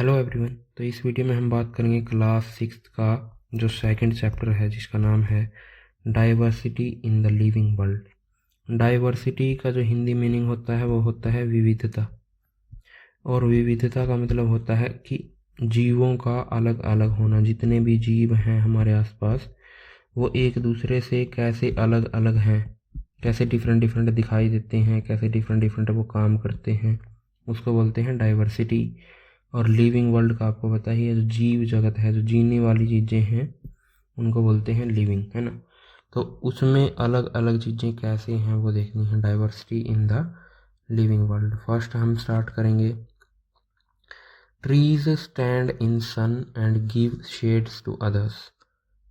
Hello everyone. तो इस video में हम बात करेंगे क्लास 6 का जो सेकंड चैप्टर है जिसका नाम है diversity in the living world. Diversity का जो हिंदी मीनिंग होता है वो होता है विविधता, और विविधता का मतलब होता है कि जीवों का अलग अलग होना। जितने भी जीव हैं हमारे आसपास वो एक दूसरे से कैसे अलग अलग हैं, कैसे डिफरेंट डिफरेंट दिखाई देते हैं, कैसे डिफरेंट डिफरेंट वो काम करते हैं, उसको बोलते हैं डाइवर्सिटी। और लिविंग वर्ल्ड का आपको पता ही है, जो जीव जगत है, जो जीने वाली चीज़ें हैं उनको बोलते हैं लिविंग, है ना। तो उसमें अलग अलग चीज़ें कैसे हैं वो देखनी है, diversity in the living world. First हम स्टार्ट करेंगे, trees stand in sun and give shades to others.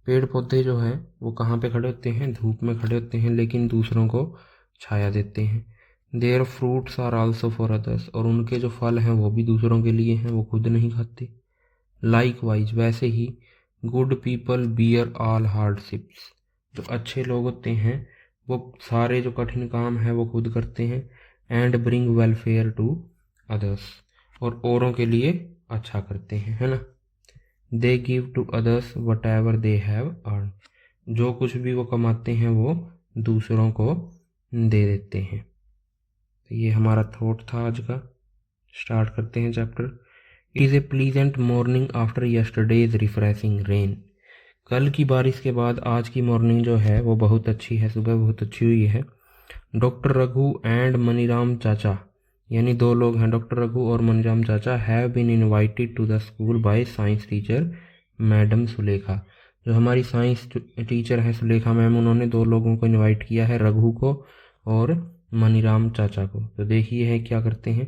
पेड़ पौधे जो हैं वो कहाँ पे खड़े होते हैं? धूप में खड़े होते हैं, लेकिन दूसरों को छाया देते हैं। Their fruits are also for others, और उनके जो फल हैं वो भी दूसरों के लिए हैं, वो खुद नहीं खाते। लाइक वाइज, वैसे ही good people bear all hardships, जो अच्छे लोग होते हैं वो सारे जो कठिन काम है वो खुद करते हैं। And bring welfare to others, और औरों के लिए अच्छा करते हैं, है ना। They give to others whatever they have earn, जो कुछ भी वो कमाते हैं वो दूसरों को दे देते हैं। तो ये हमारा थॉट था आज का। स्टार्ट करते हैं chapter. It is a pleasant morning after yesterday's refreshing rain. कल की बारिश के बाद आज की मॉर्निंग जो है वो बहुत अच्छी है, सुबह बहुत अच्छी हुई है। डॉक्टर रघु एंड मनीराम चाचा, यानी दो लोग हैं, डॉक्टर रघु और मनीराम चाचा, have been invited to the school by science teacher madam Sulekha. जो हमारी साइंस टीचर हैं सुलेखा मैम, उन्होंने दो लोगों को इनवाइट किया है, रघु को और मनीराम चाचा को। तो देखिए है क्या करते हैं,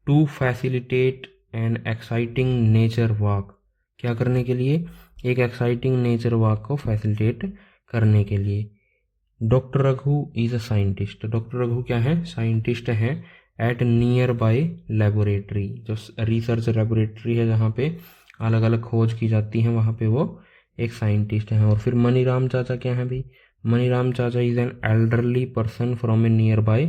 to facilitate an exciting nature walk. क्या करने के लिए? एक एक्साइटिंग नेचर वॉक को फैसिलिटेट करने के लिए। Doctor Raghu is a scientist, doctor Raghu क्या है? साइंटिस्ट हैं। एट नियर बाय लेबोरेटरी, जो रिसर्च लेबोरेटरी है जहाँ पे अलग अलग खोज की जाती हैं, वहाँ पे वो एक साइंटिस्ट हैं। और फिर मनीराम चाचा क्या है भाई? मनीराम चाचा is an elderly person from A near by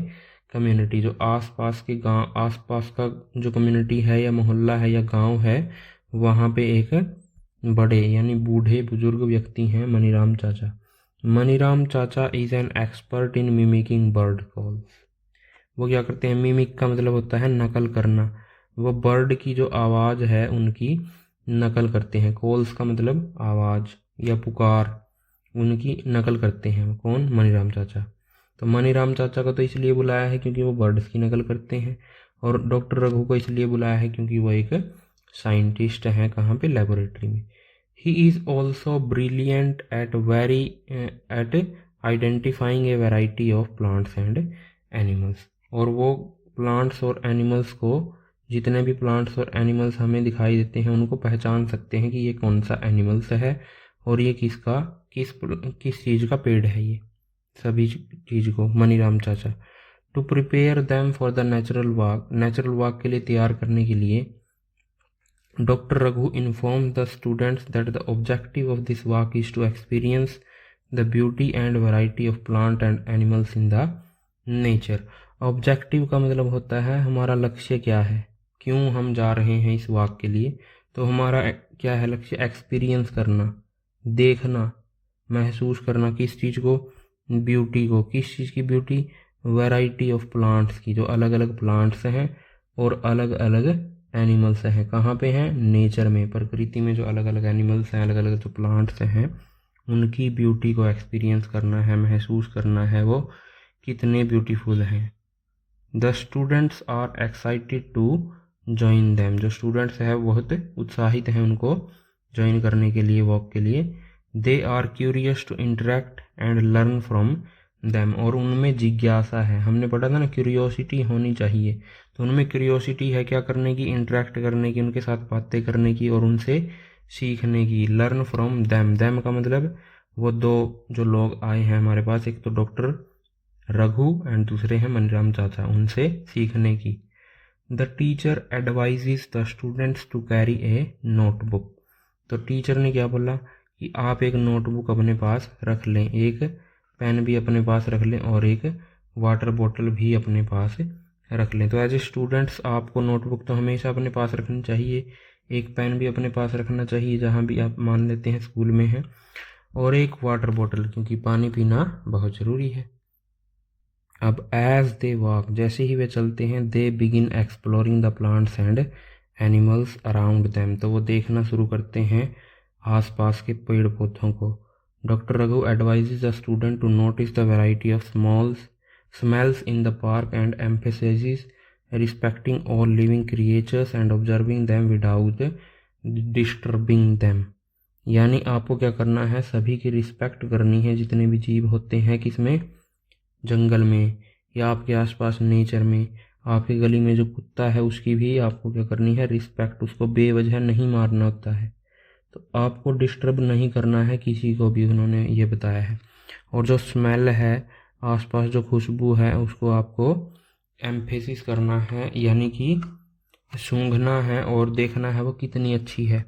community, जो आसपास के गांव, आसपास का जो कम्युनिटी है या मोहल्ला है या गांव है, वहाँ पे एक बड़े यानी बूढ़े बुजुर्ग व्यक्ति हैं मनीराम चाचा। मनीराम चाचा is an expert in mimicking bird calls. वो क्या करते हैं? मिमिक का मतलब होता है नकल करना। वो बर्ड की जो आवाज़ है उनकी नकल करते हैं। कॉल्स का मतलब आवाज़ या पुकार, उनकी नकल करते हैं। कौन? मनीराम चाचा। तो मनीराम चाचा को तो इसलिए बुलाया है क्योंकि वो बर्ड्स की नकल करते हैं, और डॉक्टर रघु को इसलिए बुलाया है क्योंकि वो एक साइंटिस्ट हैं। कहाँ पे? लेबोरेटरी में। He is also brilliant at identifying a variety of plants and animals, और वो प्लांट्स और एनिमल्स को, जितने भी प्लांट्स और एनिमल्स हमें दिखाई देते हैं उनको पहचान सकते हैं कि ये कौन सा एनिमल्स है और ये किसका किस चीज़ का पेड़ है। ये सभी चीज़ को मनीराम चाचा। To prepare them for the natural walk, natural walk के लिए तैयार करने के लिए doctor Raghu inform the students that the objective of this walk is to experience the beauty and variety of plant and animals in the nature. Objective का मतलब होता है हमारा लक्ष्य क्या है, क्यों हम जा रहे हैं इस वॉक के लिए। तो हमारा क्या है लक्ष्य? एक्सपीरियंस करना, देखना, महसूस करना। किस चीज़ को? ब्यूटी को। किस चीज़ की ब्यूटी? वैरायटी ऑफ प्लांट्स की, जो अलग अलग प्लांट्स हैं और अलग अलग एनिमल्स हैं। कहाँ पे हैं? नेचर में, प्रकृति में जो अलग अलग एनिमल्स हैं, अलग अलग जो प्लांट्स हैं, उनकी ब्यूटी को एक्सपीरियंस करना है, महसूस करना है वो कितने ब्यूटीफुल हैं। The students are excited to join them, जो स्टूडेंट्स हैं बहुत उत्साहित हैं उनको ज्वाइन करने के लिए, वॉक के लिए। They are curious to interact and learn from them, और उनमें जिज्ञासा है। हमने पढ़ा था ना, क्यूरियोसिटी होनी चाहिए, तो उनमें क्यूरियोसिटी है क्या करने की? इंटरेक्ट करने की, उनके साथ बातें करने की और उनसे सीखने की। लर्न फ्रॉम दैम, दैम का मतलब वो दो जो लोग आए हैं हमारे पास, एक तो डॉक्टर रघु एंड दूसरे हैं मनीराम चाचा, उनसे सीखने की। The teacher advises the students to carry a notebook, तो टीचर ने क्या बोला कि आप एक नोटबुक अपने पास रख लें, एक पेन भी अपने पास रख लें और एक वाटर बॉटल भी अपने पास रख लें। तो एज ए स्टूडेंट्स आपको नोटबुक तो हमेशा अपने पास रखनी चाहिए। एक पेन भी अपने पास रखना चाहिए जहाँ भी आप मान लेते हैं स्कूल में है, और एक वाटर बॉटल, क्योंकि पानी पीना बहुत ज़रूरी है। अब एज दे वॉक, जैसे ही वे चलते हैं, they begin exploring the plants and animals around them, तो वो देखना शुरू करते हैं आसपास के पेड़ पौधों को। Doctor Raghu advises the student to notice the variety of smells in the park and emphasizes respecting all living creatures and observing them without disturbing them। यानी आपको क्या करना है, सभी की रिस्पेक्ट करनी है, जितने भी जीव होते हैं किसमें, जंगल में या आपके आसपास नेचर में। आपकी गली में जो कुत्ता है उसकी भी आपको क्या करनी है, रिस्पेक्ट, उसको बेवजह नहीं मारना होता है, तो आपको डिस्टर्ब नहीं करना है किसी को भी, उन्होंने ये बताया है। और जो स्मेल है, आसपास जो खुशबू है, उसको आपको एम्फेसिस करना है, यानी कि सूंघना है और देखना है वो कितनी अच्छी है।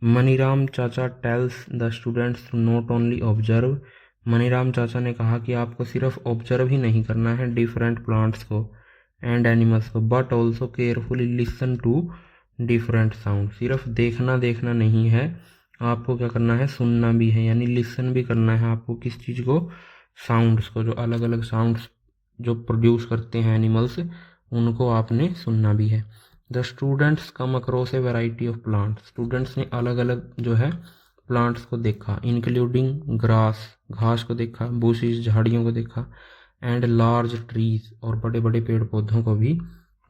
मनीराम चाचा tells the students to not only observe, Maniram चाचा ने कहा कि आपको सिर्फ ऑब्जर्व ही नहीं करना है डिफरेंट प्लांट्स को एंड एनिमल्स को, but also carefully listen to different sound. सिर्फ देखना नहीं है, आपको क्या करना है, सुनना भी है, यानी लिसन भी करना है आपको। किस चीज़ को, साउंड्स को, जो अलग अलग साउंड्स जो प्रोड्यूस करते हैं एनिमल्स, उनको आपने सुनना भी है। The students come across A variety of plants, students ने अलग अलग जो है प्लांट्स को देखा, इंक्लूडिंग ग्रास, घास को देखा, बुशेस, झाड़ियों को देखा, एंड लार्ज ट्रीज, और बड़े बड़े पेड़ पौधों को भी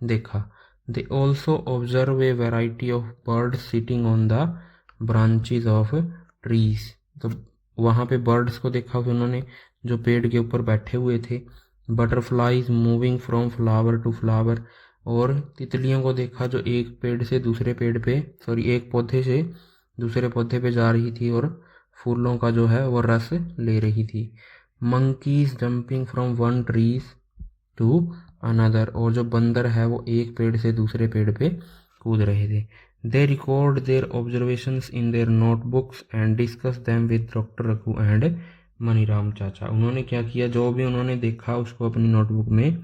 देखा। They also observe a variety of birds sitting on the branches of trees, तो वहाँ पे बर्ड्स को देखा फिर उन्होंने, जो पेड़ के ऊपर बैठे हुए थे। Butterflies moving from flower to flower, और तितलियों को देखा जो एक पेड़ से दूसरे पेड़ पे, एक पौधे से दूसरे पौधे पे जा रही थी और फूलों का जो है वो रस ले रही थी। Monkeys jumping from one trees to another, और जो बंदर है वो एक पेड़ से दूसरे पेड़ पे कूद रहे थे। They record their observations in their notebooks and discuss them with doctor Raghu and Maniram चाचा, उन्होंने क्या किया, जो भी उन्होंने देखा उसको अपनी नोटबुक में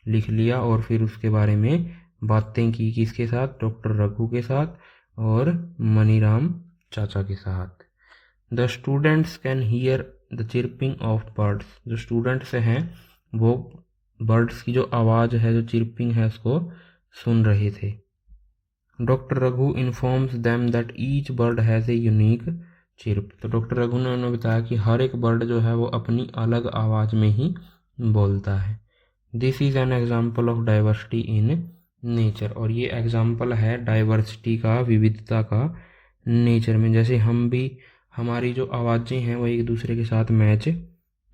लिख लिया और फिर उसके बारे में बातें की, किसके साथ, डॉक्टर रघु के साथ और मनीराम चाचा के साथ। The students can hear the chirping of birds, जो स्टूडेंट्स हैं वो बर्ड्स की जो आवाज़ है, जो चिर्पिंग है, उसको सुन रहे थे। Doctor Raghu informs them that each bird has a unique chirp, तो डॉक्टर रघु ने उन्हें बताया कि हर एक बर्ड जो है वो अपनी अलग आवाज़ में ही बोलता है। This is an example of diversity in nature, और ये एग्जाम्पल है डाइवर्सिटी का, विविधता का नेचर में। जैसे हम भी, हमारी जो आवाज़ें हैं वो एक दूसरे के साथ मैच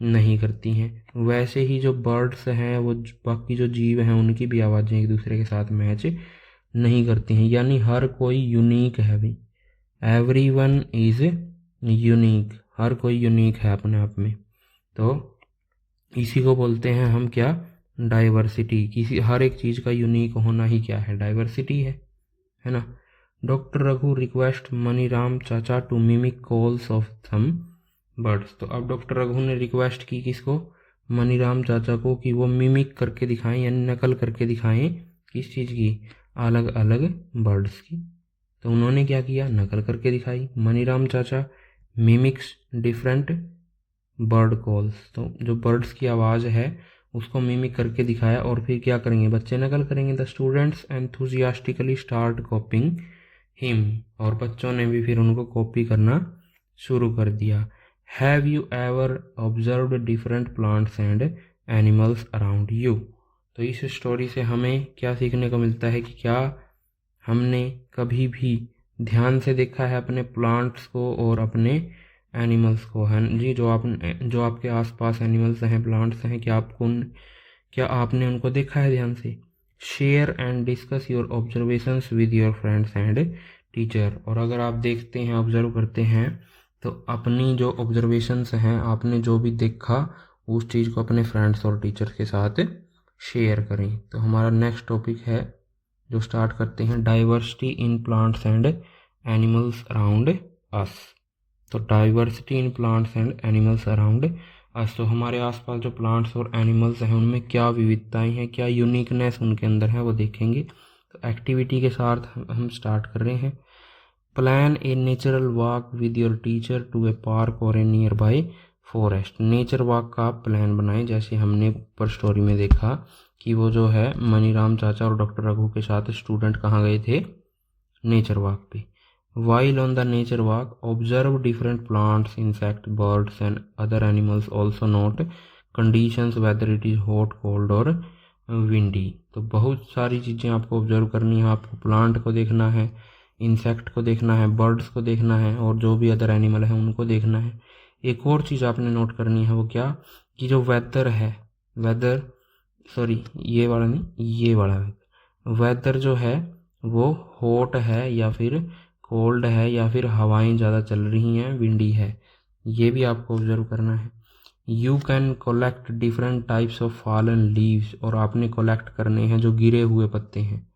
नहीं करती हैं, वैसे ही जो बर्ड्स हैं, वो बाकी जो जीव हैं, उनकी भी आवाज़ें एक दूसरे के साथ मैच नहीं करती हैं, यानी हर कोई यूनिक है भी। एवरीवन इज़ यूनिक, हर कोई यूनिक है अपने आप में, तो इसी को बोलते हैं हम क्या, डाइवर्सिटी। किसी हर एक चीज़ का यूनिक होना ही क्या है, डाइवर्सिटी है ना। डॉक्टर रघु रिक्वेस्ट मनीराम चाचा to mimic calls of some birds, तो अब डॉक्टर रघु ने रिक्वेस्ट की किसको, मनीराम चाचा को, कि वो मिमिक करके दिखाएं, यानी नकल करके दिखाएं, किस चीज़ की, अलग अलग बर्ड्स की। तो उन्होंने क्या किया, नकल करके दिखाई। मनीराम चाचा मिमिक्स डिफरेंट बर्ड कॉल्स, तो जो बर्ड्स की आवाज़ है उसको मिमिक करके दिखाया, और फिर क्या करेंगे, बच्चे नकल करेंगे। The students enthusiastically start कॉपिंग him, और बच्चों ने भी फिर उनको कॉपी करना शुरू कर दिया। Have you ever observed different plants and animals around you, तो इस स्टोरी से हमें क्या सीखने को मिलता है कि क्या हमने कभी भी ध्यान से देखा है अपने प्लांट्स को और अपने एनिमल्स को, है जी, जो आपके आसपास एनिमल्स हैं, प्लांट्स हैं, क्या आपने उनको देखा है ध्यान से। Share and discuss your observations with your friends and teacher, और अगर आप देखते हैं, ऑब्जर्व करते हैं, तो अपनी जो ऑब्जर्वेशंस हैं, आपने जो भी देखा उस चीज़ को अपने फ्रेंड्स और टीचर के साथ शेयर करें। तो हमारा नेक्स्ट टॉपिक है जो स्टार्ट करते हैं, diversity in plants and animals around us. तो diversity in plants and animals around us, तो हमारे आसपास जो प्लांट्स और एनिमल्स हैं उनमें क्या विविधताएं हैं, क्या यूनिकनेस उनके अंदर है, वो देखेंगे। तो एक्टिविटी के साथ हम स्टार्ट कर रहे हैं। Plan a natural walk with your teacher to a park और a nearby forest. Nature walk का प्लान बनाएं, जैसे हमने ऊपर स्टोरी में देखा कि वो जो है मनीराम चाचा और डॉक्टर रघु के साथ स्टूडेंट कहाँ गए थे, नेचर वॉक पे। While on the nature walk observe different plants, insect, birds and other animals, also note conditions whether it is hot, cold और विंडी। तो बहुत सारी चीज़ें आपको ऑब्जर्व करनी है, आपको प्लांट को देखना है, इंसेक्ट को देखना है, बर्ड्स को देखना है और जो भी अदर एनिमल है उनको देखना है। एक और चीज़ आपने नोट करनी है, वो क्या कि जो वेदर है, वेदर सॉरी ये वाला नहीं, ये वाला वेदर जो है वो हॉट है या फिर कोल्ड है या फिर हवाएं ज़्यादा चल रही हैं, विंडी है, ये भी आपको ऑब्जर्व करना है। You can collect different types of fallen leaves, और आपने कलेक्ट करने हैं जो गिरे हुए पत्ते हैं,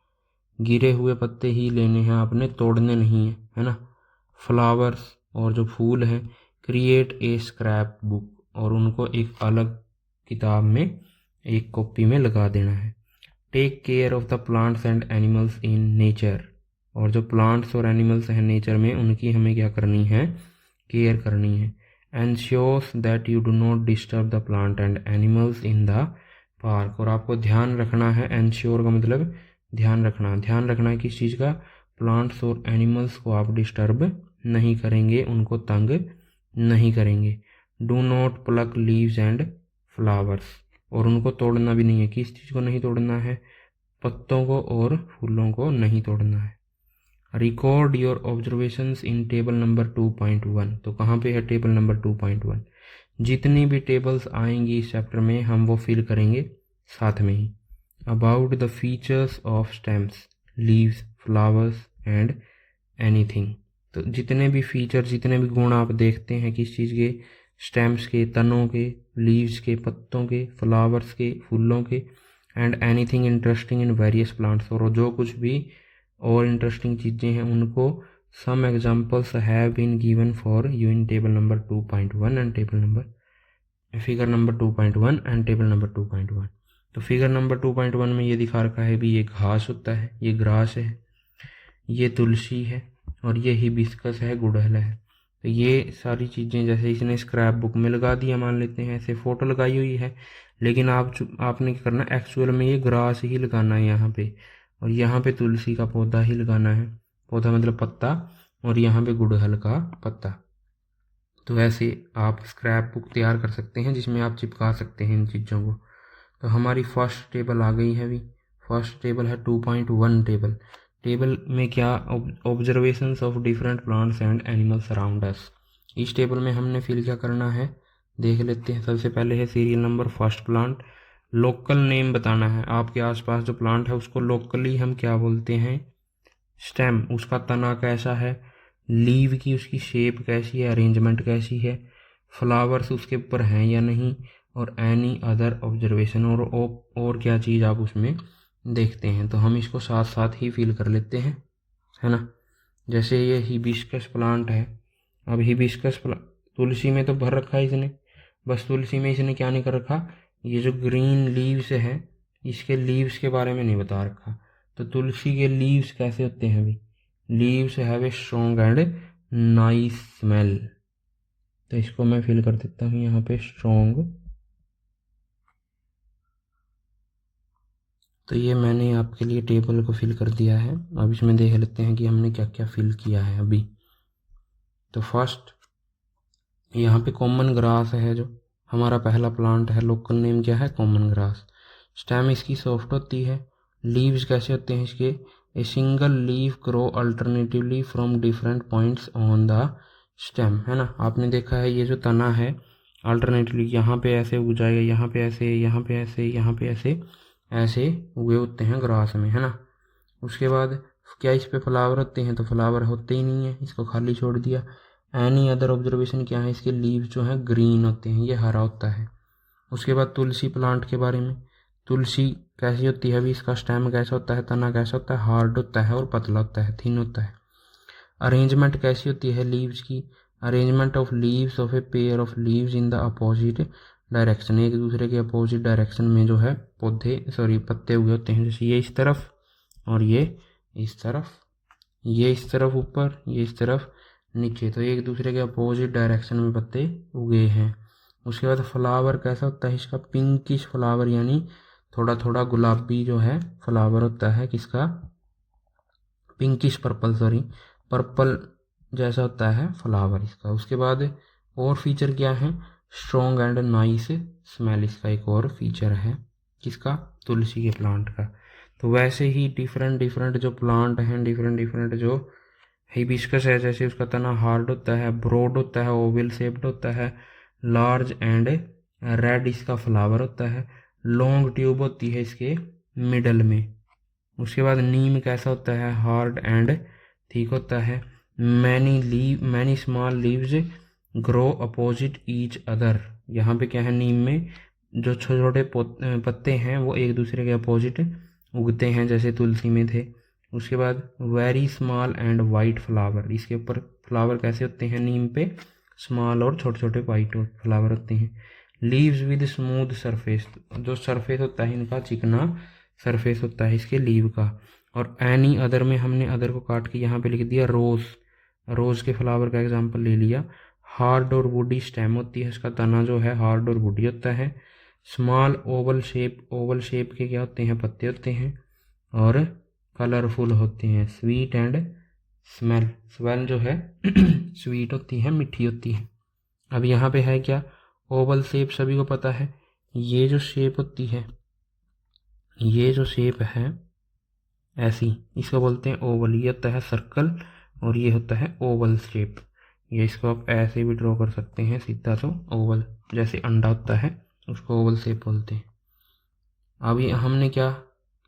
गिरे हुए पत्ते ही लेने हैं आपने, तोड़ने नहीं है, है ना। फ्लावर्स, और जो फूल हैं। क्रिएट ए स्क्रैप बुक, और उनको एक अलग किताब में, एक कॉपी में लगा देना है। Take care of the plants and animals in nature, और जो प्लांट्स और एनिमल्स हैं नेचर में उनकी हमें क्या करनी है, केयर करनी है। Ensures that you do not disturb the plant and animals in the park, और आपको ध्यान रखना है, एंश्योर का मतलब ध्यान रखना, ध्यान रखना है किस चीज़ का, प्लांट्स और एनिमल्स को आप डिस्टर्ब नहीं करेंगे, उनको तंग नहीं करेंगे। Do not plug leaves and flowers, और उनको तोड़ना भी नहीं है, किस चीज़ को नहीं तोड़ना है, पत्तों को और फूलों को नहीं तोड़ना है। Record your observations in table number 2.1, तो कहाँ पे है टेबल नंबर 2.1, जितनी भी टेबल्स आएंगी इस चैप्टर में हम वो फिल करेंगे साथ में ही। About the features of stems, leaves, flowers and anything, तो जितने भी फीचर, जितने भी गुण आप देखते हैं किस चीज़ के, स्टेम्स के, तनों के, लीव्स के, पत्तों के, फ्लावर्स के, फूलों के, and anything interesting in various plants, और जो कुछ भी और इंटरेस्टिंग चीज़ें हैं उनको some examples have been given for you in table number 2.1 and table number figure number 2.1 and table number 2.1। तो फिगर नंबर 2.1 में ये दिखा रखा है भी, ये घास होता है, ये ग्रास है, ये तुलसी है और ये हिबिस्कस है, गुड़हल है। तो ये सारी चीज़ें जैसे इसने स्क्रैप बुक में लगा दिया, मान लेते हैं ऐसे फ़ोटो लगाई हुई है, लेकिन आपने क्या करना, एक्चुअल में ये ग्रास ही लगाना है यहाँ पे, और यहाँ पे तुलसी का पौधा ही लगाना है, पौधा मतलब पत्ता, और यहाँ पे गुड़हल का पत्ता। तो ऐसे आप स्क्रैप बुक तैयार कर सकते हैं जिसमें आप चिपका सकते हैं इन चीज़ों को। तो हमारी फर्स्ट टेबल आ गई है अभी, फर्स्ट टेबल है 2.1 टेबल। टेबल में क्या, observations of different plants and animals around अस। इस टेबल में हमने फिल क्या करना है, देख लेते हैं। सबसे पहले है serial number, first plant, local name बताना है, आपके आसपास जो प्लांट है उसको लोकली हम क्या बोलते हैं, स्टेम, उसका तना कैसा है, लीव की उसकी शेप कैसी है, अरेंजमेंट कैसी है, फ्लावर्स उसके ऊपर हैं या नहीं, और एनी अदर ऑब्जर्वेशन, और क्या चीज़ आप उसमें देखते हैं। तो हम इसको साथ साथ ही फिल कर लेते हैं, है ना। जैसे ये हिबिस्कस प्लांट है, अब हिबिस्कस तुलसी में तो भर रखा है इसने, बस तुलसी में इसने क्या नहीं कर रखा, ये जो ग्रीन लीव्स है इसके लीव्स के बारे में नहीं बता रखा। तो तुलसी के लीव्स कैसे होते हैं अभी, leaves have a strong and nice smell. तो इसको मैं फिल कर देता हूँ यहाँ पे स्ट्रॉन्ग। तो ये मैंने आपके लिए टेबल को फिल कर दिया है। अब इसमें देख लेते हैं कि हमने क्या क्या फिल किया है अभी। तो फर्स्ट यहाँ पे कॉमन ग्रास है, जो हमारा पहला प्लांट है, लोकल नेम क्या है, कॉमन ग्रास। स्टेम इसकी सॉफ्ट होती है। लीव्स कैसे होते हैं इसके, a single leave grow alternatively from different points on the stem, है ना। आपने देखा है ये जो तना है अल्टरनेटिवली यहाँ पे ऐसे उग जाएगा, यहाँ पे ऐसे, यहाँ पे ऐसे, यहाँ पे ऐसे, ऐसे उगे होते हैं ग्रास में, है ना। उसके बाद क्या इस पे फ्लावर होते हैं, तो फ्लावर होते ही नहीं है, इसको खाली छोड़ दिया। एनी अदर ऑब्जर्वेशन क्या है, इसके लीव जो हैं ग्रीन होते हैं, ये हरा होता है। उसके बाद तुलसी प्लांट के बारे में, तुलसी कैसी होती है, अभी इसका स्टेम कैसा होता है, तना कैसा होता है, हार्ड होता है और पतला होता है, थिन होता है। अरेंजमेंट कैसी होती है लीव्स की, arrangement of leaves of a pair of leaves in the opposite direction, एक दूसरे के अपोजिट डायरेक्शन में जो है पत्ते उगे होते हैं, जैसे ये इस तरफ और ये इस तरफ, ये इस तरफ ऊपर, ये इस तरफ नीचे, तो एक दूसरे के अपोजिट डायरेक्शन में पत्ते उगे हैं। उसके बाद फ्लावर कैसा होता है इसका, पिंकिश फ्लावर, यानी थोड़ा थोड़ा गुलाबी जो है फ्लावर होता है किसका, पिंकिश पर्पल, सॉरी पर्पल जैसा होता है फ्लावर इसका। उसके बाद और फीचर क्या है, स्ट्रॉन्ग एंड नाइस स्मेल, इसका एक और फीचर है किसका, तुलसी के प्लांट का। तो वैसे ही डिफरेंट डिफरेंट जो प्लांट हैं, डिफरेंट डिफरेंट जो हिबिस्कस है, जैसे उसका तना हार्ड होता है, ब्रॉड होता है, ओवल शेप्ड होता है, लार्ज एंड रेड इसका फ्लावर होता है, लॉन्ग ट्यूब होती है इसके मिडल में। उसके बाद नीम कैसा होता है, हार्ड एंड थिक होता है, many small leaves grow opposite each other. यहाँ पे क्या है, नीम में जो छोटे छोटे पत्ते हैं वो एक दूसरे के अपोजिट उगते हैं जैसे तुलसी में थे। उसके बाद very small and white flower, इसके ऊपर फ्लावर कैसे होते हैं नीम पे, स्मॉल और छोटे छोटे वाइट फ्लावर होते हैं। लीव्स विद स्मूथ सरफेस, जो सरफेस होता है इनका चिकना सरफेस होता है इसके लीव का। और एनी अदर में हमने अदर को काट के यहाँ पे लिख दिया रोज, रोज के फ्लावर का एग्जांपल ले लिया। हार्ड और वुडी स्टेम होती है, इसका तना जो है हार्ड और वुडी होता है। Small Oval shape, Oval shape के क्या होते हैं, पत्ते होते हैं और कलरफुल होते हैं। स्वीट एंड स्मेल, स्मेल जो है स्वीट होती है, मीठी होती है। अब यहाँ पे है क्या, ओवल शेप सभी को पता है, ये जो शेप होती है, ये जो शेप है ऐसी, इसको बोलते हैं ओवल। ये होता है सर्कल और ये होता है ओवल शेप। ये इसको आप ऐसे भी ड्रॉ कर सकते हैं सीधा, तो ओवल जैसे अंडा होता है उसको ओवल शेप बोलते हैं। अब ये हमने क्या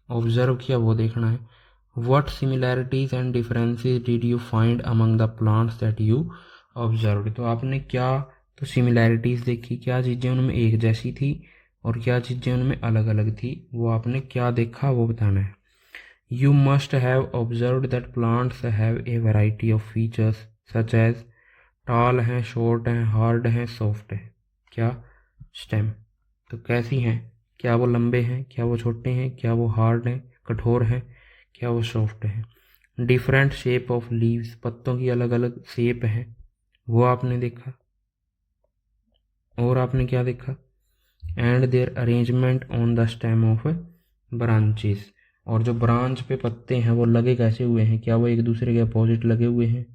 ऑब्जर्व किया वो देखना है। What similarities and differences did you find among the plants that you observed. तो आपने क्या तो सिमिलैरिटीज देखी, क्या चीज़ें उनमें एक जैसी थी और क्या चीज़ें उनमें अलग अलग थी, वो आपने क्या देखा वो बताना है। You must have observed that plants have a variety of features such as tall हैं, शॉर्ट हैं, हार्ड हैं, सॉफ्ट है। क्या स्टेम, तो कैसी हैं, क्या वो लंबे हैं, क्या वो छोटे हैं, क्या वो हार्ड हैं कठोर हैं, क्या वो सॉफ्ट हैं। डिफरेंट शेप ऑफ लीव्स, पत्तों की अलग अलग शेप है वो आपने देखा। और आपने क्या देखा, and their arrangement on the stem of branches, और जो ब्रांच पे पत्ते हैं वो लगे कैसे हुए हैं, क्या वो एक दूसरे के अपोजिट लगे हुए हैं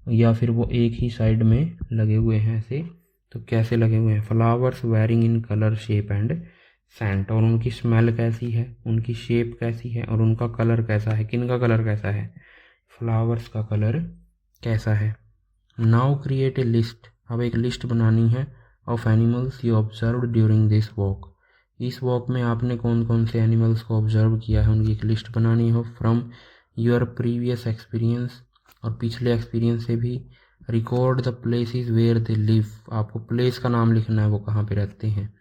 या फिर वो एक ही साइड में लगे हुए हैं ऐसे, तो कैसे लगे हुए हैं। Flowers varying in colour shape and scent, और उनकी स्मेल कैसी है, उनकी शेप कैसी है और उनका कलर कैसा है, किन का कलर कैसा है, फ्लावर्स का कलर कैसा है। नाउ क्रिएट ए लिस्ट, अब एक लिस्ट बनानी है of animals you observe during this walk. इस वॉक में आपने कौन कौन से एनिमल्स को ऑब्जर्व किया है उनकी एक लिस्ट बनानी हो फ्रॉम योर प्रीवियस एक्सपीरियंस, और पिछले एक्सपीरियंस से भी। Record the places where they live, आपको प्लेस का नाम लिखना है वो कहाँ पे रहते हैं।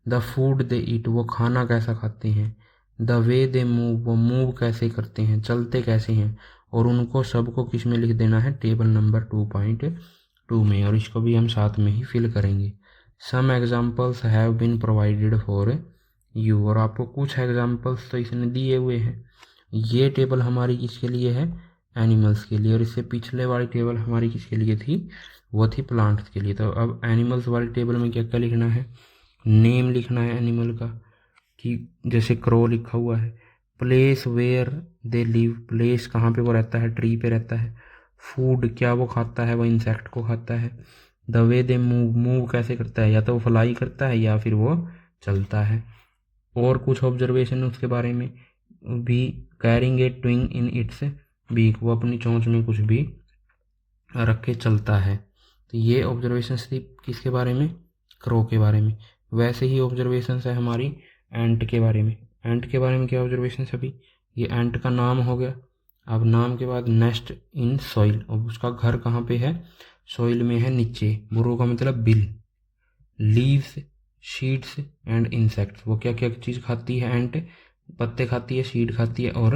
द फूड दे ईट, वो खाना कैसा खाते हैं। द वे दे मूव, वो मूव कैसे करते हैं, चलते कैसे हैं। और उनको सबको किस में लिख देना है, टेबल नंबर 2.2 में, और इसको भी हम साथ में ही फिल करेंगे। Some examples have been provided for you, और आपको कुछ एग्जाम्पल्स तो इसने दिए हुए हैं। ये टेबल हमारी किसके लिए है, एनिमल्स के लिए, और इससे पिछले वाली टेबल हमारी किसके लिए थी, वो थी प्लांट्स के लिए। तो अब एनिमल्स वाली टेबल में क्या क्या लिखना है, नेम लिखना है एनिमल का, कि जैसे क्रो लिखा हुआ है। Place where they live, place कहाँ पे वो रहता है, ट्री पे रहता है। फूड, क्या वो खाता है, वो इंसेक्ट को खाता है। The way they move, move कैसे करता है, या तो वो फ्लाई करता है या फिर वो चलता है। और कुछ ऑब्जर्वेशन उसके बारे में भी, carrying a twig in its beak, वो अपनी चोंच में कुछ भी रख के चलता है। तो ये ऑब्जर्वेशन थी किसके बारे में, क्रो के बारे में। वैसे ही ऑब्जर्वेशन है हमारी एंट के बारे में। एंट के बारे में क्या ऑब्जर्वेशन है अभी, ये एंट का नाम हो गया। अब नाम के बाद नेस्ट इन सॉइल, और उसका घर कहाँ पे है, सॉइल में है नीचे। बुरो का मतलब बिल। लीव्स, शीड्स एंड इंसेक्ट्स, वो क्या क्या चीज़ खाती है एंट, पत्ते खाती है, शीड खाती है और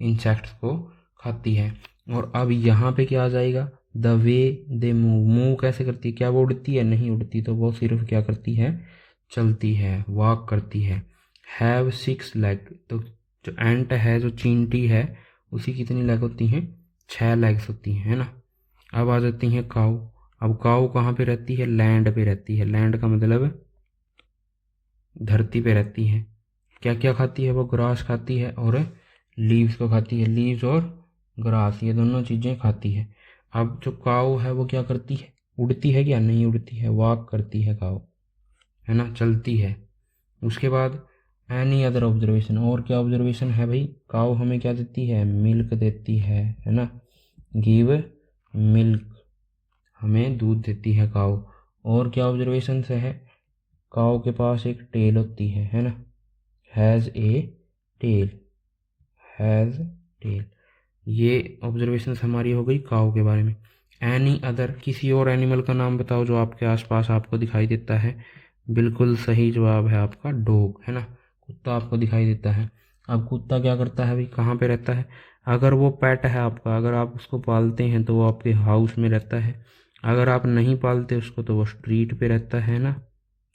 इंसेक्ट्स को खाती है। और अब यहाँ पे क्या आ जाएगा, the way they move, move कैसे करती है, क्या वो उड़ती है, नहीं उड़ती, तो वो सिर्फ क्या करती है, चलती है, वॉक करती है। हैव 6 लेग, तो जो एंट है, जो चींटी है, उसी कितनी लेग होती हैं, 6 लेग्स होती हैं, है ना। अब आ जाती हैं काऊ। अब काऊ कहाँ पे रहती है? लैंड पे रहती है। लैंड का मतलब धरती पे रहती है। क्या क्या खाती है वो? ग्रास खाती है और लीव्स को खाती है। लीव्स और ग्रास ये दोनों चीज़ें खाती है। अब जो काऊ है वो क्या करती है? उड़ती है क्या? नहीं उड़ती है, वॉक करती है काऊ, है ना, चलती है। उसके बाद एनी अदर ऑब्जर्वेशन, और क्या ऑब्जर्वेशन है भाई? काऊ हमें क्या देती है? मिल्क देती है ना। गिव मिल्क, हमें दूध देती है काऊ। और क्या ऑब्जर्वेशन से है? काऊ के पास एक टेल होती है ना। Has a tail, has tail. ये ऑब्जर्वेशन हमारी हो गई काऊ के बारे में। एनी अदर, किसी और एनिमल का नाम बताओ जो आपके आसपास आपको दिखाई देता है। बिल्कुल सही जवाब है आपका डॉग, है ना। कुत्ता आपको दिखाई देता है। अब कुत्ता क्या करता है भाई? कहाँ पे रहता है? अगर वो पेट है आपका, अगर आप उसको पालते हैं तो वो आपके हाउस में रहता है। अगर आप नहीं पालते उसको तो वो स्ट्रीट पे रहता है ना।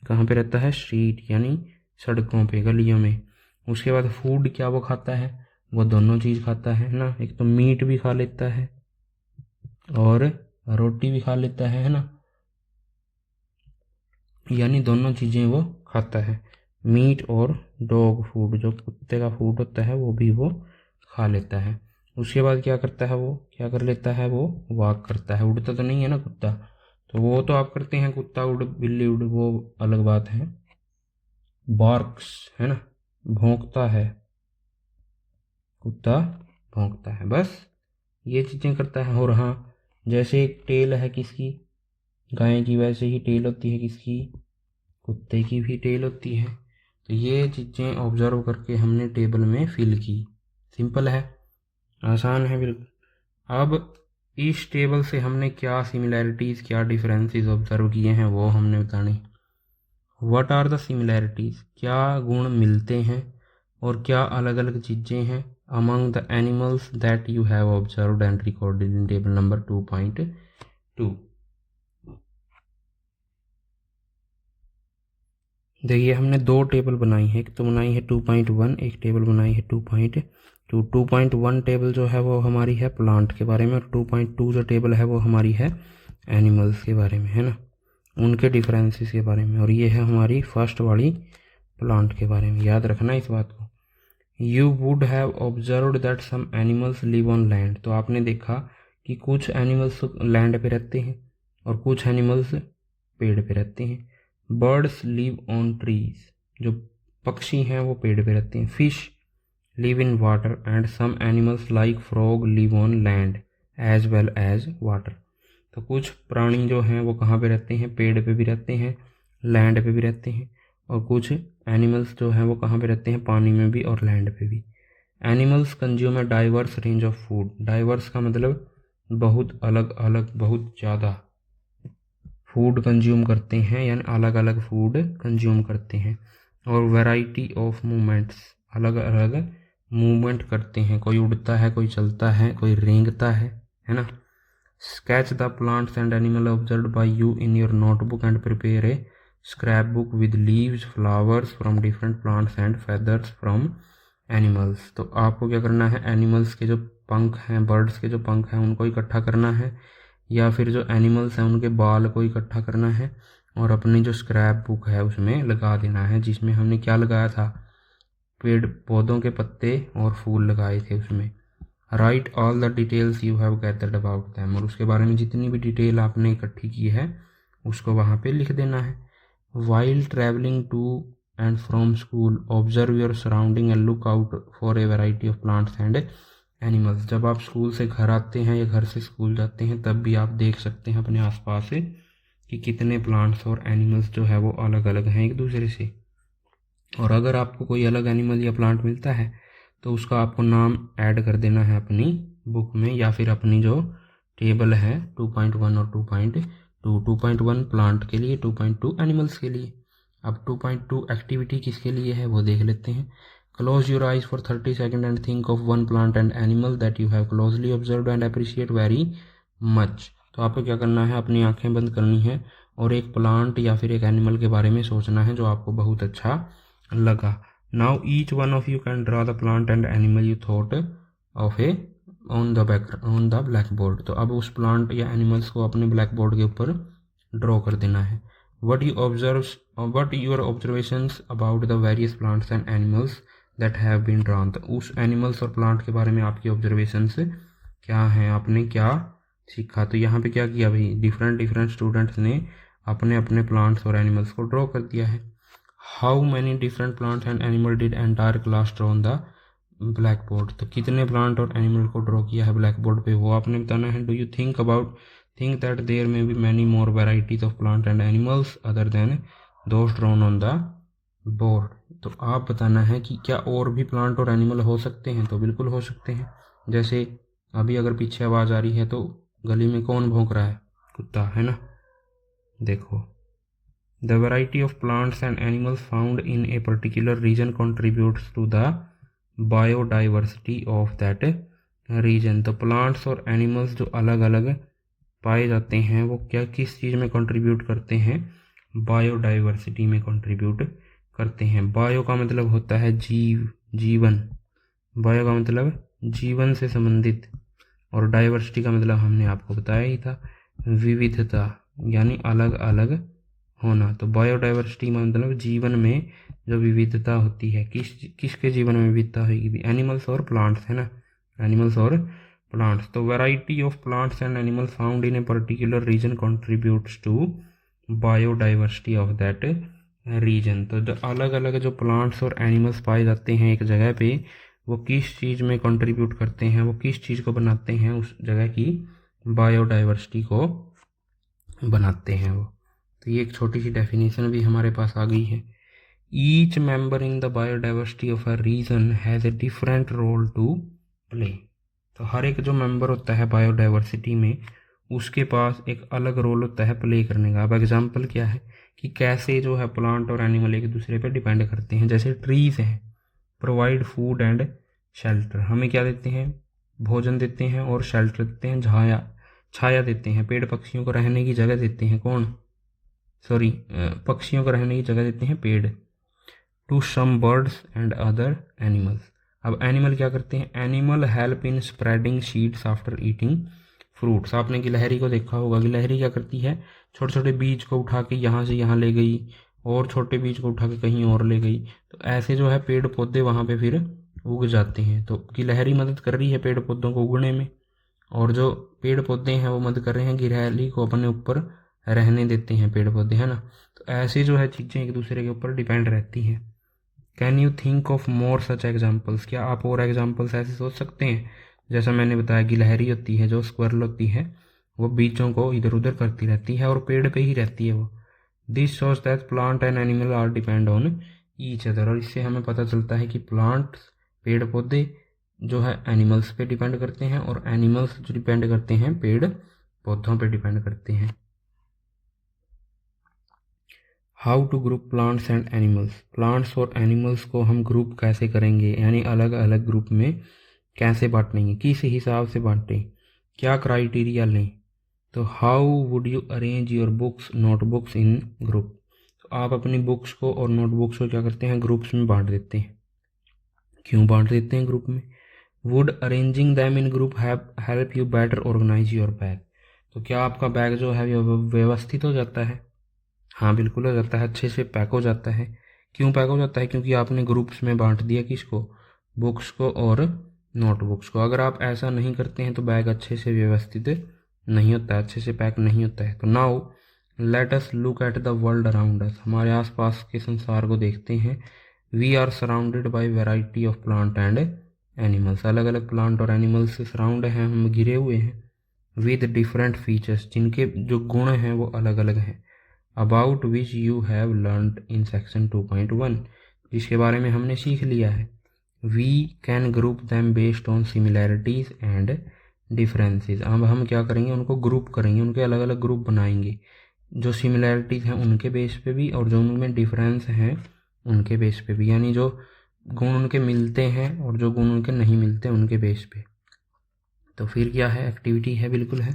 कहाँ पे रहता है? स्ट्रीट यानी सड़कों पे, गलियों में। उसके बाद फूड क्या वो खाता है? वो दोनों चीज़ खाता है ना। एक तो मीट भी खा लेता है और रोटी भी खा लेता है ना। यानी दोनों चीज़ें वो खाता है। मीट और डॉग फूड, जो कुत्ते का फूड होता है वो भी वो खा लेता है। उसके बाद क्या करता है वो? क्या कर लेता है वो? वॉक करता है। उड़ता तो नहीं है ना कुत्ता, तो वो तो आप करते हैं, कुत्ता उड़ बिल्ली उड़ वो अलग बात है। बार्क्स, है ना, भौंकता है, कुत्ता भौंकता है, बस ये चीज़ें करता है। और हाँ, जैसे एक टेल है किसकी? गाय की, वैसे ही टेल होती है किसकी? कुत्ते की भी टेल होती है। तो ये चीज़ें ऑब्जर्व करके हमने टेबल में फिल की। सिंपल है, आसान है बिल्कुल। अब इस टेबल से हमने क्या सिमिलैरिटीज़ क्या डिफरेंसेस ऑब्जर्व किए हैं वो हमने बताने। व्हाट आर द सिमिलैरिटीज़, क्या गुण मिलते हैं और क्या अलग अलग चीज़ें हैं among the animals that you have observed and recorded in table number 2.2। देखिए हमने दो टेबल बनाई है, एक तो बनाई है 2.1, एक टेबल बनाई है 2.2। 2.1 टेबल जो है वो हमारी है प्लांट के बारे में, और 2.2 जो टेबल है वो हमारी है एनिमल्स के बारे में, है ना, उनके डिफरेंसेस के बारे में। और ये है हमारी फर्स्ट वाली प्लांट के बारे में। याद रखना इस बात को। You would have observed that some animals live on land, तो आपने देखा कि कुछ एनिमल्स लैंड पे रहते हैं और कुछ एनिमल्स पेड़ पे रहते हैं। बर्ड्स लिव ऑन ट्रीज, जो पक्षी हैं वो पेड़ पे रहते हैं। Fish live in water and some animals like frog live on land as well as water. तो कुछ प्राणी जो हैं वो कहाँ पे रहते हैं? पेड़ पे भी रहते हैं, लैंड पे भी रहते हैं। और कुछ एनिमल्स जो हैं वो कहाँ पे रहते हैं? पानी में भी और लैंड पे भी। Animals consume a diverse range of food, diverse का मतलब बहुत अलग अलग, बहुत ज़्यादा फूड कंज्यूम करते हैं, यानी अलग अलग फूड कंज्यूम करते हैं। और वैरायटी ऑफ मूवमेंट्स, अलग अलग मूवमेंट करते हैं। कोई उड़ता है, कोई चलता है, कोई रेंगता है ना। Sketch the plants and animal observed bye you in your notebook and prepare a scrap book with leaves, flowers from different plants and feathers from animals. तो आपको क्या करना है? एनिमल्स के जो पंख हैं, बर्ड्स के जो पंख हैं उनको इकट्ठा करना है, या फिर जो एनिमल्स हैं उनके बाल को इकट्ठा करना है और अपनी जो स्क्रैप बुक है उसमें लगा देना है, जिसमें हमने क्या लगाया था? पेड़ पौधों के पत्ते और फूल लगाए थे उसमें। Right all the details you have gathered about them, और उसके बारे में जितनी भी डिटेल आपने इकट्ठी की है उसको वहाँ पे लिख देना है। While travelling to and from school observe your surrounding and look out for a variety of plants and animals. जब आप स्कूल से घर आते हैं या घर से स्कूल जाते हैं तब भी आप देख सकते हैं अपने आसपास से कि कितने प्लांट्स और एनिमल्स जो है वो अलग अलग हैं एक दूसरे से। और अगर आपको कोई अलग एनिमल या प्लांट मिलता है तो उसका आपको नाम ऐड कर देना है अपनी बुक में, या फिर अपनी जो टेबल है 2.1 और 2.2। 2.1 प्लांट के लिए, 2.2 एनिमल्स के लिए। अब 2.2 एक्टिविटी किसके लिए है वो देख लेते हैं। Close your eyes for 30 seconds and think of one plant and animal that you have closely observed and appreciate very much। तो आपको क्या करना है? अपनी आंखें बंद करनी है और एक प्लांट या फिर एक एनिमल के बारे में सोचना है जो आपको बहुत अच्छा लगा। Now each one of you can draw the plant and animal you thought of a on the blackboard. तो अब उस प्लांट या एनिमल्स को अपने ब्लैक बोर्ड के ऊपर ड्रॉ कर देना है। What your observations about the various plants and animals that have been drawn. तो उस एनिमल्स और प्लांट के बारे में आपकी ऑब्जर्वेशंस क्या हैं, आपने क्या सीखा। तो यहाँ पे क्या किया भाई, डिफरेंट स्टूडेंट्स ने अपने अपने प्लांट्स और एनिमल्स को ड्रॉ कर दिया है। How many different plants and animal did entire class draw on the blackboard. तो कितने प्लांट और एनिमल को ड्रॉ किया है ब्लैक बोर्ड पे, वो आपने बताना है। Do you think that there may be many more varieties of plant and animals other than those drawn on the board. तो आप बताना है कि क्या और भी प्लांट और एनिमल हो सकते हैं। तो बिल्कुल हो सकते हैं। जैसे अभी अगर पीछे आवाज़ आ रही है तो गली में कौन भौंक रहा है, कुत्ता है ना। देखो, the variety of plants and animals found in a particular region contributes to the biodiversity of that region. तो प्लांट्स और एनिमल्स जो अलग अलग पाए जाते हैं वो क्या किस चीज़ में कंट्रीब्यूट करते हैं, बायोडाइवर्सिटी में कंट्रीब्यूट करते हैं। बायो का मतलब होता है जीवन, बायो का मतलब जीवन से संबंधित, और डाइवर्सिटी का मतलब हमने आपको बताया ही था, विविधता यानी अलग अलग होना। तो बायोडाइवर्सिटी में मतलब जीवन में जो विविधता होती है, किसके जीवन में विविधता होगी, एनिमल्स और प्लांट्स, है ना, एनिमल्स और प्लांट्स। तो variety of plants and animals found in a particular region contributes to biodiversity of that region. तो जो अलग अलग जो प्लांट्स और एनिमल्स पाए जाते हैं एक जगह पे, वो किस चीज़ में कंट्रीब्यूट करते हैं, वो किस चीज़ को बनाते हैं, उस जगह की बायोडाइवर्सिटी को बनाते हैं वो। तो ये एक छोटी सी डेफिनेशन भी हमारे पास आ गई है। Each member in the biodiversity of a region has a different role to play. तो हर एक जो मेंबर होता है बायोडाइवर्सिटी में, उसके पास एक अलग रोल होता है प्ले करने का। अब एग्जाम्पल क्या है कि कैसे जो है प्लांट और एनिमल एक दूसरे पे डिपेंड करते हैं। जैसे ट्रीज हैं, प्रोवाइड फूड एंड शेल्टर, हमें क्या देते हैं, भोजन देते हैं और शेल्टर देते हैं, छाया देते हैं। पेड़ पक्षियों को रहने की जगह देते हैं, पक्षियों को रहने की जगह देते हैं पेड़। To some birds and other animals. अब एनिमल क्या करते हैं, animal help in spreading seeds after eating fruits. आपने गिलहरी को देखा होगा, गिलहरी क्या करती है, छोटे छोटे बीज को उठा के यहाँ से यहाँ ले गई और छोटे बीज को उठा के कहीं और ले गई। तो ऐसे जो है पेड़ पौधे वहाँ पे फिर उग जाते हैं। तो गिलहरी मदद कर रही है पेड़ पौधों को उगने में, और जो पेड़ पौधे हैं वो मदद कर रहे हैं गिलहरी को अपने ऊपर रहने देते हैं पेड़ पौधे, है ना। तो ऐसे जो है चीज़ें एक दूसरे के ऊपर डिपेंड रहती हैं। Can you think of more such examples. क्या आप और एग्जाम्पल्स ऐसे सोच सकते हैं। जैसा मैंने बताया, गिलहरी होती है, जो स्क्वायरल होती है, वो बीजों को इधर उधर करती रहती है और पेड़ पे ही रहती है वो। This shows that plant and animal are depend on each other. और इससे हमें पता चलता है कि प्लांट्स, पेड़ पौधे जो है एनिमल्स पे डिपेंड करते हैं, और एनिमल्स जो डिपेंड करते हैं पेड़ पौधों पे डिपेंड करते हैं। How to group plants and animals. Plants और एनिमल्स को हम ग्रुप कैसे करेंगे, यानी अलग अलग ग्रुप में कैसे बांटेंगे, किस हिसाब से बांटें, क्या क्राइटेरिया लें। तो how would you arrange your books notebooks in group. तो आप अपनी बुक्स को और नोटबुक्स को क्या करते हैं, ग्रुप्स में बांट देते हैं। क्यों बांट देते हैं ग्रुप में। Would arranging them in group help you better organise your bag. तो क्या आपका बैग जो है व्यवस्थित हो जाता है। हाँ बिल्कुल हो जाता है, अच्छे से पैक हो जाता है। क्यों पैक हो जाता है, क्योंकि आपने ग्रुप्स में बांट दिया, किसको, बुक्स को और नोटबुक्स को। अगर आप ऐसा नहीं करते हैं तो बैग अच्छे से व्यवस्थित नहीं होता है, अच्छे से पैक नहीं होता है। तो now let us look at the world around us. हमारे आसपास के संसार को देखते हैं। We are surrounded by variety of plant and animals. अलग अलग प्लांट और एनिमल्स से सराउंड हैं, हम घिरे हुए हैं। विद डिफरेंट फीचर्स, जिनके जो गुण हैं वो अलग अलग हैं। About which you have learned in section 2.1, जिसके बारे में हमने सीख लिया है। We can group them based on similarities and differences. अब हम क्या करेंगे, उनको ग्रुप करेंगे, उनके अलग अलग ग्रुप बनाएंगे, जो सिमिलैरिटीज़ हैं उनके बेस पे भी और जो उनमें डिफरेंस हैं उनके बेस पे भी, यानी जो गुण उनके मिलते हैं और जो गुण उनके नहीं मिलते उनके बेस पे। तो फिर क्या है, एक्टिविटी है, बिल्कुल है।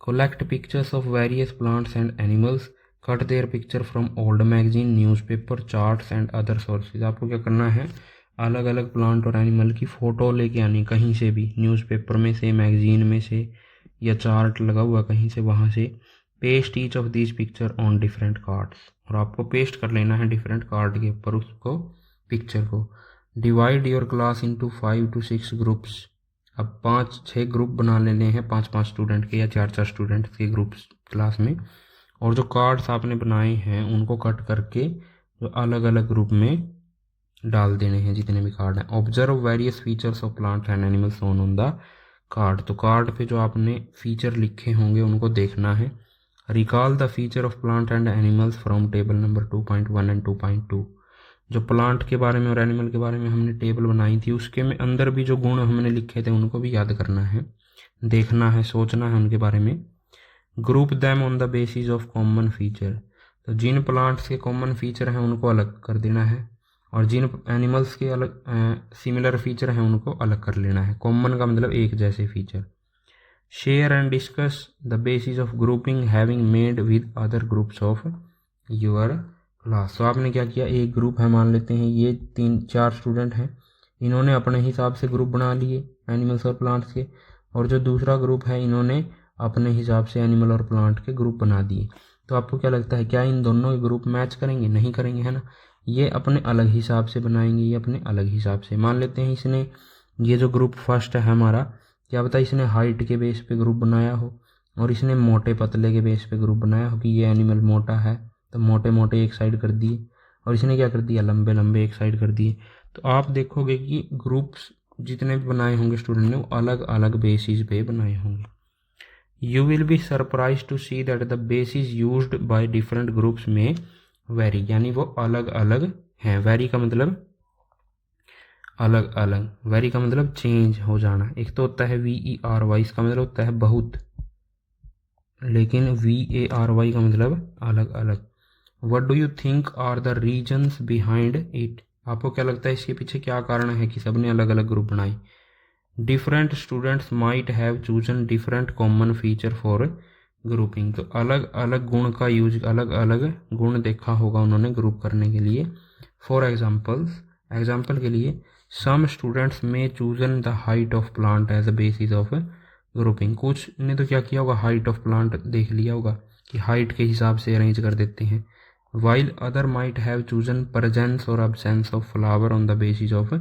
Collect pictures of various plants and animals, cut their picture from old magazine, newspaper, charts and other sources. आपको क्या करना है, अलग अलग प्लांट और एनिमल की फ़ोटो लेके आनी, कहीं से भी, न्यूज़पेपर में से, मैगजीन में से, या चार्ट लगा हुआ कहीं से, वहाँ से। Paste each of these picture on different cards, और आपको पेस्ट कर लेना है डिफरेंट कार्ड के ऊपर उसको, पिक्चर को। Divide your class into 5 to 6 groups. अब 5-6 ग्रुप बना लेने हैं, 5-5 स्टूडेंट के या 4-4 स्टूडेंट के ग्रुप्स क्लास में, और जो कार्ड्स आपने बनाए हैं उनको कट करके जो अलग अलग ग्रुप में डाल देने हैं जितने भी कार्ड हैं। Observe various features of plant and animals on on the card, तो कार्ड पे जो आपने फीचर लिखे होंगे उनको देखना है। Recall the feature of plant and animals from table number 2.1 and 2.2। जो प्लांट के बारे में और एनिमल के बारे में हमने टेबल बनाई थी उसके में अंदर भी जो गुण हमने लिखे थे उनको भी याद करना है, देखना है, सोचना है उनके बारे में। Group them on the basis of common feature, तो जिन प्लांट्स के कॉमन फीचर हैं उनको अलग कर देना है, और जिन एनिमल्स के अलग सिमिलर फीचर हैं उनको अलग कर लेना है। कॉमन का मतलब एक जैसे feature. Share and discuss the basis of grouping having made with other groups of your class. तो आपने क्या किया, एक ग्रुप है, मान लेते हैं ये 3-4 स्टूडेंट हैं, इन्होंने अपने हिसाब से ग्रुप बना लिए एनिमल्स और प्लांट्स के, और जो दूसरा ग्रुप है इन्होंने अपने हिसाब से एनिमल और प्लांट के ग्रुप बना दिए। तो आपको क्या लगता है, क्या इन दोनों के ग्रुप मैच करेंगे? नहीं करेंगे, है ना। ये अपने अलग हिसाब से बनाएंगे, ये अपने अलग हिसाब से। मान लेते हैं इसने, ये जो ग्रुप फर्स्ट है हमारा, क्या पता इसने हाइट के बेस पे ग्रुप बनाया हो, और इसने मोटे पतले के बेस पे ग्रुप बनाया हो कि ये एनिमल मोटा है तो मोटे मोटे एक साइड कर दिए, और इसने क्या कर दिया, लंबे लंबे एक साइड कर दिए। तो आप देखोगे कि ग्रुप्स जितने भी बनाए होंगे स्टूडेंट ने वो अलग अलग बेसिस पे बनाए होंगे। You will be surprise to see that the basis used by different groups may vary, यानी वो अलग अलग हैं। वेरी का मतलब अलग अलग, वेरी का मतलब चेंज हो जाना। एक तो होता है VERY, इसका मतलब होता है बहुत, लेकिन VARY का मतलब अलग अलग। What do you think are the reasons behind it, आपको क्या लगता है इसके पीछे क्या कारण है कि सबने अलग अलग ग्रुप बनाए? Different students might have chosen different common feature for grouping, तो अलग अलग गुण का यूज, अलग अलग गुण देखा होगा उन्होंने ग्रुप करने के लिए। फॉर एग्जाम्पल्स, एग्जाम्पल के लिए, some students may chosen the height of plant as a basis of grouping, कुछ ने तो क्या किया होगा, हाइट ऑफ प्लांट देख लिया होगा कि हाइट के हिसाब से अरेंज कर देते हैं। While other might have chosen presence और absence of flower on the basis of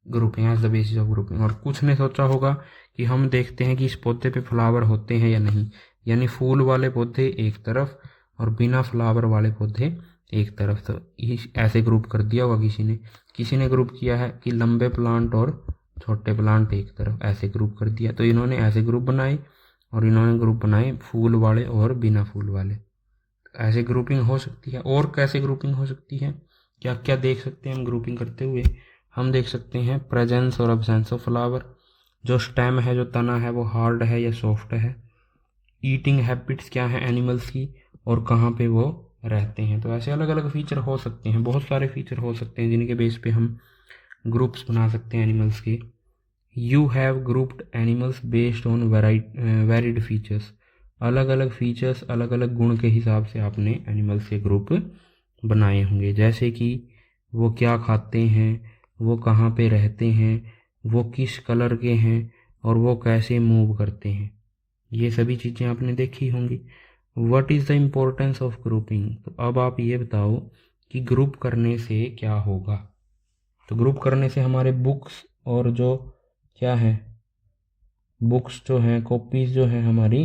grouping, as the basis of grouping. और कुछ ने सोचा होगा कि हम देखते हैं कि इस पौधे पे फ्लावर होते हैं या नहीं, यानी फूल वाले पौधे एक तरफ और बिना फ्लावर वाले पौधे एक तरफ, तो ऐसे ग्रुप कर दिया होगा किसी ने ग्रुप किया है कि लंबे प्लांट और छोटे प्लांट एक तरफ, ऐसे ग्रुप कर दिया। तो इन्होंने ऐसे ग्रुप बनाए, और इन्होंने ग्रुप बनाए फूल वाले और बिना फूल वाले। ऐसे ग्रुपिंग हो सकती है। और कैसे ग्रुपिंग हो सकती है, क्या क्या देख सकते हैं हम ग्रुपिंग करते हुए? हम देख सकते हैं प्रेजेंस और अब्सेंस ऑफ फ्लावर, जो स्टेम है, जो तना है, वो हार्ड है या सॉफ्ट है। ईटिंग हैबिट्स क्या है एनिमल्स की, और कहाँ पे वो रहते हैं। तो ऐसे अलग अलग फीचर हो सकते हैं, बहुत सारे फीचर हो सकते हैं जिनके बेस पे हम ग्रुप्स बना सकते हैं एनिमल्स के। You have grouped animals based on varied features, अलग अलग फीचर्स, अलग अलग गुण के हिसाब से आपने एनिमल्स के ग्रुप बनाए होंगे। जैसे कि वो क्या खाते हैं, वो कहाँ पे रहते हैं, वो किस कलर के हैं, और वो कैसे मूव करते हैं, ये सभी चीज़ें आपने देखी होंगी। What is the importance of grouping, तो अब आप ये बताओ कि ग्रुप करने से क्या होगा। तो ग्रुप करने से हमारे बुक्स और जो क्या है, बुक्स जो हैं, कॉपीज़ जो हैं हमारी,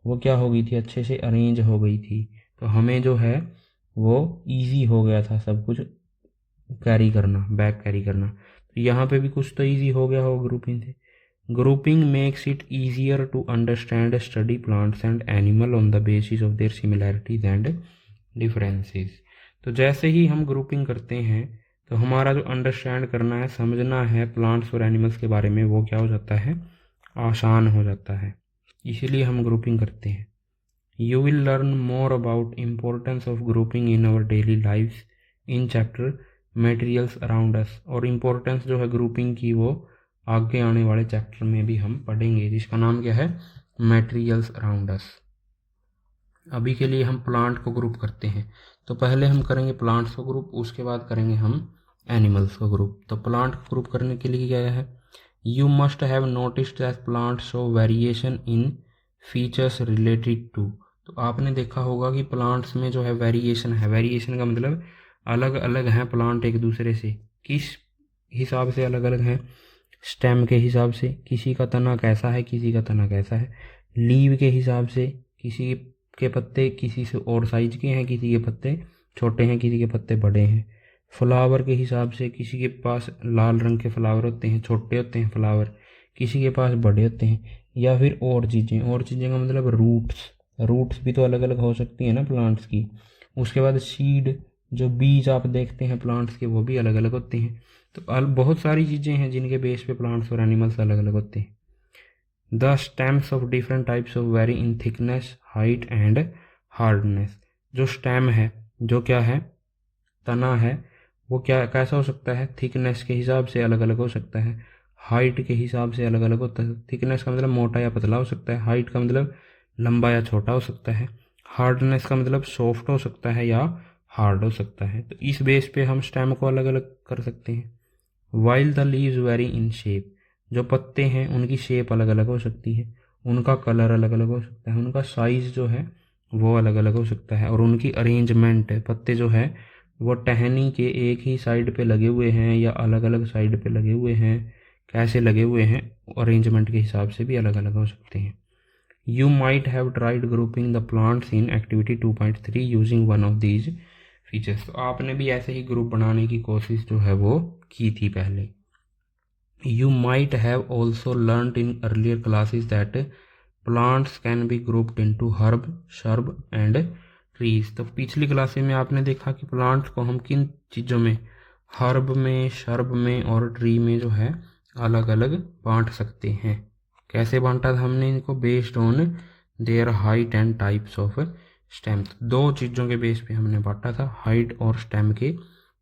वो क्या हो गई थी, अच्छे से अरेंज हो गई थी। तो हमें जो है वो इजी हो गया था सब कुछ कैरी करना, बैग कैरी करना। तो यहाँ पे भी कुछ तो इजी हो गया हो ग्रुपिंग से। Grouping makes it easier to understand study plants and animal on the basis of their similarities and differences. तो जैसे ही हम ग्रुपिंग करते हैं तो हमारा जो अंडरस्टैंड करना है, समझना है प्लांट्स और एनिमल्स के बारे में, वो क्या हो जाता है, आसान हो जाता है। इसीलिए हम ग्रुपिंग करते हैं। You will learn more about importance of grouping in our daily lifes in chapter materials around us, और इम्पोर्टेंस जो है ग्रुपिंग की वो आगे आने वाले चैप्टर में भी हम पढ़ेंगे, जिसका नाम क्या है, मटेरियल्स अराउंड अस। अभी के लिए हम प्लांट को ग्रुप करते हैं। तो पहले हम करेंगे प्लांट्स को ग्रुप, उसके बाद करेंगे हम एनिमल्स का ग्रुप। तो प्लांट ग्रुप करने के लिए क्या है, you must have noticed that plant show variation in features related to. तो आपने देखा होगा कि प्लांट्स में जो है वेरिएशन है, वेरिएशन का मतलब अलग अलग हैं प्लांट एक दूसरे से। किस हिसाब से अलग अलग हैं, स्टेम के हिसाब से, किसी का तना कैसा है किसी का तना कैसा है, लीव के हिसाब से, किसी के पत्ते किसी से और साइज के हैं, किसी के पत्ते छोटे हैं, किसी के पत्ते बड़े हैं, फ्लावर के हिसाब से, किसी के पास लाल रंग के फ्लावर होते हैं, छोटे होते हैं फ्लावर, किसी के पास बड़े होते हैं, या फिर और चीज़ें का मतलब रूट्स भी तो अलग अलग हो सकती हैं ना प्लांट्स की। उसके बाद सीड, जो बीज आप देखते हैं प्लांट्स के, वो भी अलग अलग होते हैं। तो बहुत सारी चीज़ें हैं जिनके बेस पे प्लांट्स और एनिमल्स अलग अलग होते हैं। The stems of different types of very in thickness, height and hardness. जो स्टेम है, जो क्या है, तना है, वो क्या कैसा हो सकता है, थिकनेस के हिसाब से अलग अलग हो सकता है, हाइट के हिसाब से अलग अलग होता है। थिकनेस का मतलब मोटा या पतला हो सकता है, हाइट का मतलब लंबा या छोटा हो सकता है, हार्डनेस का मतलब सॉफ्ट हो सकता है या हार्ड हो सकता है। तो इस बेस पे हम स्टेम को अलग अलग कर सकते हैं। While the leaves very in shape, जो पत्ते हैं उनकी शेप अलग अलग हो सकती है, उनका कलर अलग अलग हो सकता है, उनका साइज़ जो है वो अलग अलग हो सकता है, और उनकी अरेंजमेंट है, पत्ते जो है वो टहनी के एक ही साइड पे लगे हुए हैं या अलग अलग साइड पे लगे हुए हैं, कैसे लगे हुए हैं, अरेंजमेंट के हिसाब से भी अलग अलग हो सकते हैं। You might have tried grouping the plants in activity 2.3 using one of these features. तो आपने भी ऐसे ही ग्रुप बनाने की कोशिश जो है वो की थी पहले। You might have also learnt in earlier classes that plants can be grouped into herb, shrub and trees। तो पिछली क्लास में आपने देखा कि प्लांट्स को हम किन चीज़ों में, हर्ब में, शर्ब में और ट्री में जो है अलग अलग बांट सकते हैं। कैसे बांटा था हमने इनको, based on their height and types of stem. दो चीज़ों के बेस पे हमने बांटा था, हाइट और स्टेम के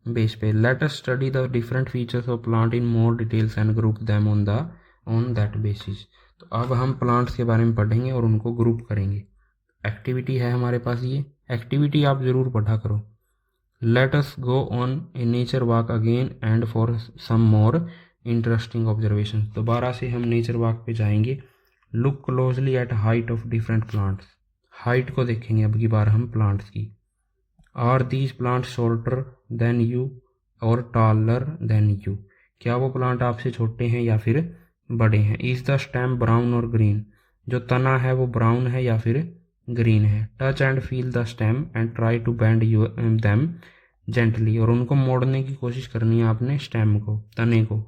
बेस पे। Let us study the different features of plant in more details and group them on that basis. तो अब हम प्लांट्स के बारे में पढ़ेंगे और उनको ग्रुप करेंगे। एक्टिविटी है हमारे पास, ये एक्टिविटी आप ज़रूर पढ़ा करो। Let us go on a nature walk again and for some more interesting observation. दोबारा से हम नेचर वॉक पे जाएंगे। Look closely at height of different plants. Height को देखेंगे अब की बार हम प्लांट्स की। Are these plant shorter than you और टॉलर देन यू। क्या वो प्लांट आपसे छोटे हैं या फिर बड़े हैं। इज द स्टेम ब्राउन और ग्रीन। जो तना है वो ब्राउन है या फिर ग्रीन है। Touch and feel the stem and try to bend you them gently. और उनको मोड़ने की कोशिश करनी है आपने स्टेम को, तने को।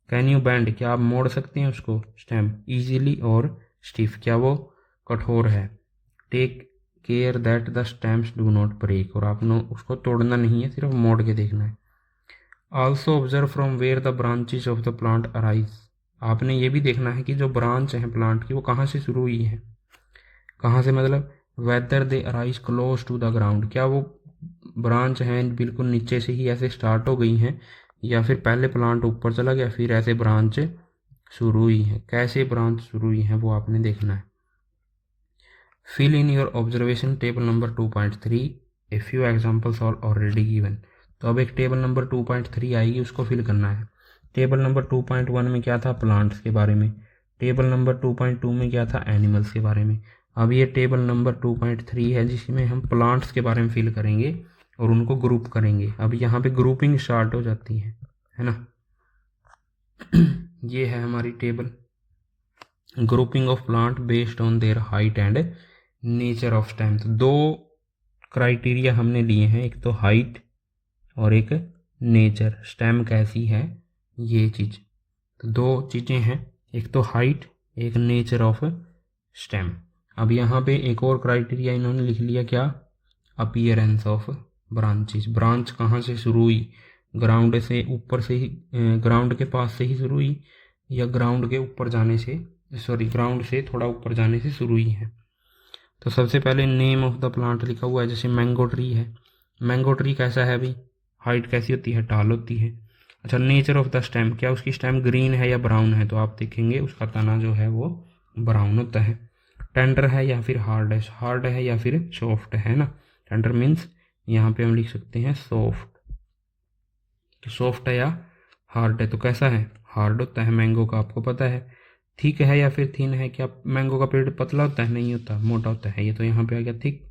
कैन यू बेंड, क्या आप मोड़ सकते हैं उसको स्टेम ईजिली और स्टिफ, क्या वो कठोर है। Take care that the stems do not break, और आपने उसको तोड़ना नहीं है, सिर्फ मोड़ के देखना है। Also observe from where the branches of the plant arise. आपने ये भी देखना है कि जो ब्रांच है प्लांट की वो कहाँ से शुरू हुई है, कहाँ से मतलब whether they arise close to the ground, क्या वो ब्रांच हैं बिल्कुल नीचे से ही ऐसे स्टार्ट हो गई हैं या फिर पहले प्लांट ऊपर चला गया फिर ऐसे ब्रांच शुरू हुई है। कैसे ब्रांच शुरू हुई है वो आपने देखना है। Fill in your observation table number 2.3, a few examples are already given. तो अब एक टेबल नंबर 2.3 आएगी, उसको फिल करना है। टेबल नंबर 2.1 में क्या था, प्लांट्स के बारे में। टेबल नंबर 2.2 में क्या था, एनिमल्स के बारे में। अब ये टेबल नंबर 2.3 है जिसमें हम प्लांट्स के बारे में फिल करेंगे और उनको ग्रुप करेंगे। अब यहाँ पे ग्रुपिंग स्टार्ट हो जाती है ना। ये है हमारी table, grouping of plant based on their height and nature of stem. तो दो क्राइटेरिया हमने लिए हैं, एक तो हाइट और एक नेचर, स्टेम कैसी है ये चीज़। तो दो चीज़ें हैं, एक तो हाइट, एक नेचर ऑफ स्टेम। अब यहाँ पे एक और क्राइटेरिया इन्होंने लिख लिया, क्या, अपीयरेंस ऑफ ब्रांचेस। ब्रांच कहाँ से शुरू हुई, ग्राउंड से ऊपर से ही, ग्राउंड के पास से ही शुरू हुई या ग्राउंड के ऊपर जाने से, ग्राउंड से थोड़ा ऊपर जाने से शुरू हुई है। तो सबसे पहले नेम ऑफ द प्लांट लिखा हुआ है, जैसे मैंगो ट्री है। मैंगो ट्री कैसा है भाई, हाइट कैसी होती है, टाल होती है। अच्छा, नेचर ऑफ द स्टेम, क्या उसकी स्टेम ग्रीन है या ब्राउन है, तो आप देखेंगे उसका तना जो है वो ब्राउन होता है। टेंडर है या फिर हार्ड है, हार्ड है या फिर सॉफ्ट है ना। टेंडर मीन्स यहाँ पे हम लिख सकते हैं सॉफ्ट। तो सॉफ्ट है या हार्ड है, तो कैसा है, हार्ड होता है मैंगो का, आपको पता है। थिक है या फिर थिन है, क्या मैंगो का पेड़ पतला होता है, नहीं होता, मोटा होता है, ये तो यहाँ पे आ गया थिक।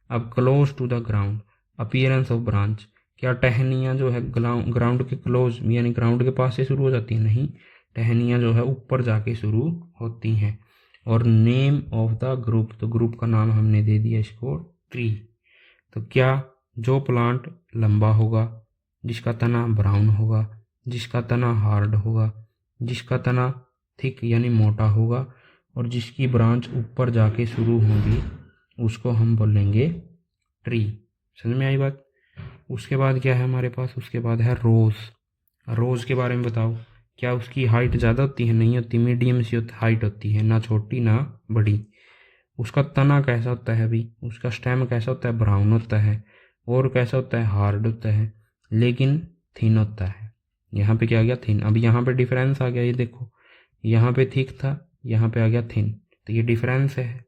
अब close to the ground, appearance of branch, क्या टहनियाँ जो है ग्राउंड के क्लोज यानी ग्राउंड के पास से शुरू हो जाती हैं, नहीं, टहनियाँ जो है ऊपर जाके शुरू होती हैं। और नेम ऑफ द ग्रुप, तो ग्रुप का नाम हमने दे दिया इसको ट्री। तो क्या, जो प्लांट लंबा होगा, जिसका तना ब्राउन होगा, जिसका तना हार्ड होगा, जिसका तना थिक यानी मोटा होगा, और जिसकी ब्रांच ऊपर जाके शुरू होगी, उसको हम बोलेंगे ट्री। समझ में आई बात। उसके बाद क्या है हमारे पास, उसके बाद है रोज़। रोज़ के बारे में बताओ, क्या उसकी हाइट ज़्यादा होती है, नहीं होती, मीडियम सी हाइट होती है, ना छोटी ना बड़ी। उसका तना कैसा होता है अभी, उसका स्टेम कैसा होता है, ब्राउन होता है, और कैसा होता है, हार्ड होता है, लेकिन थिन होता है। यहाँ पे क्या आ गया, थिन। अब यहाँ पे डिफरेंस आ गया, ये देखो, यहाँ पे थिक था, यहाँ पे आ गया थिन, तो ये डिफरेंस है।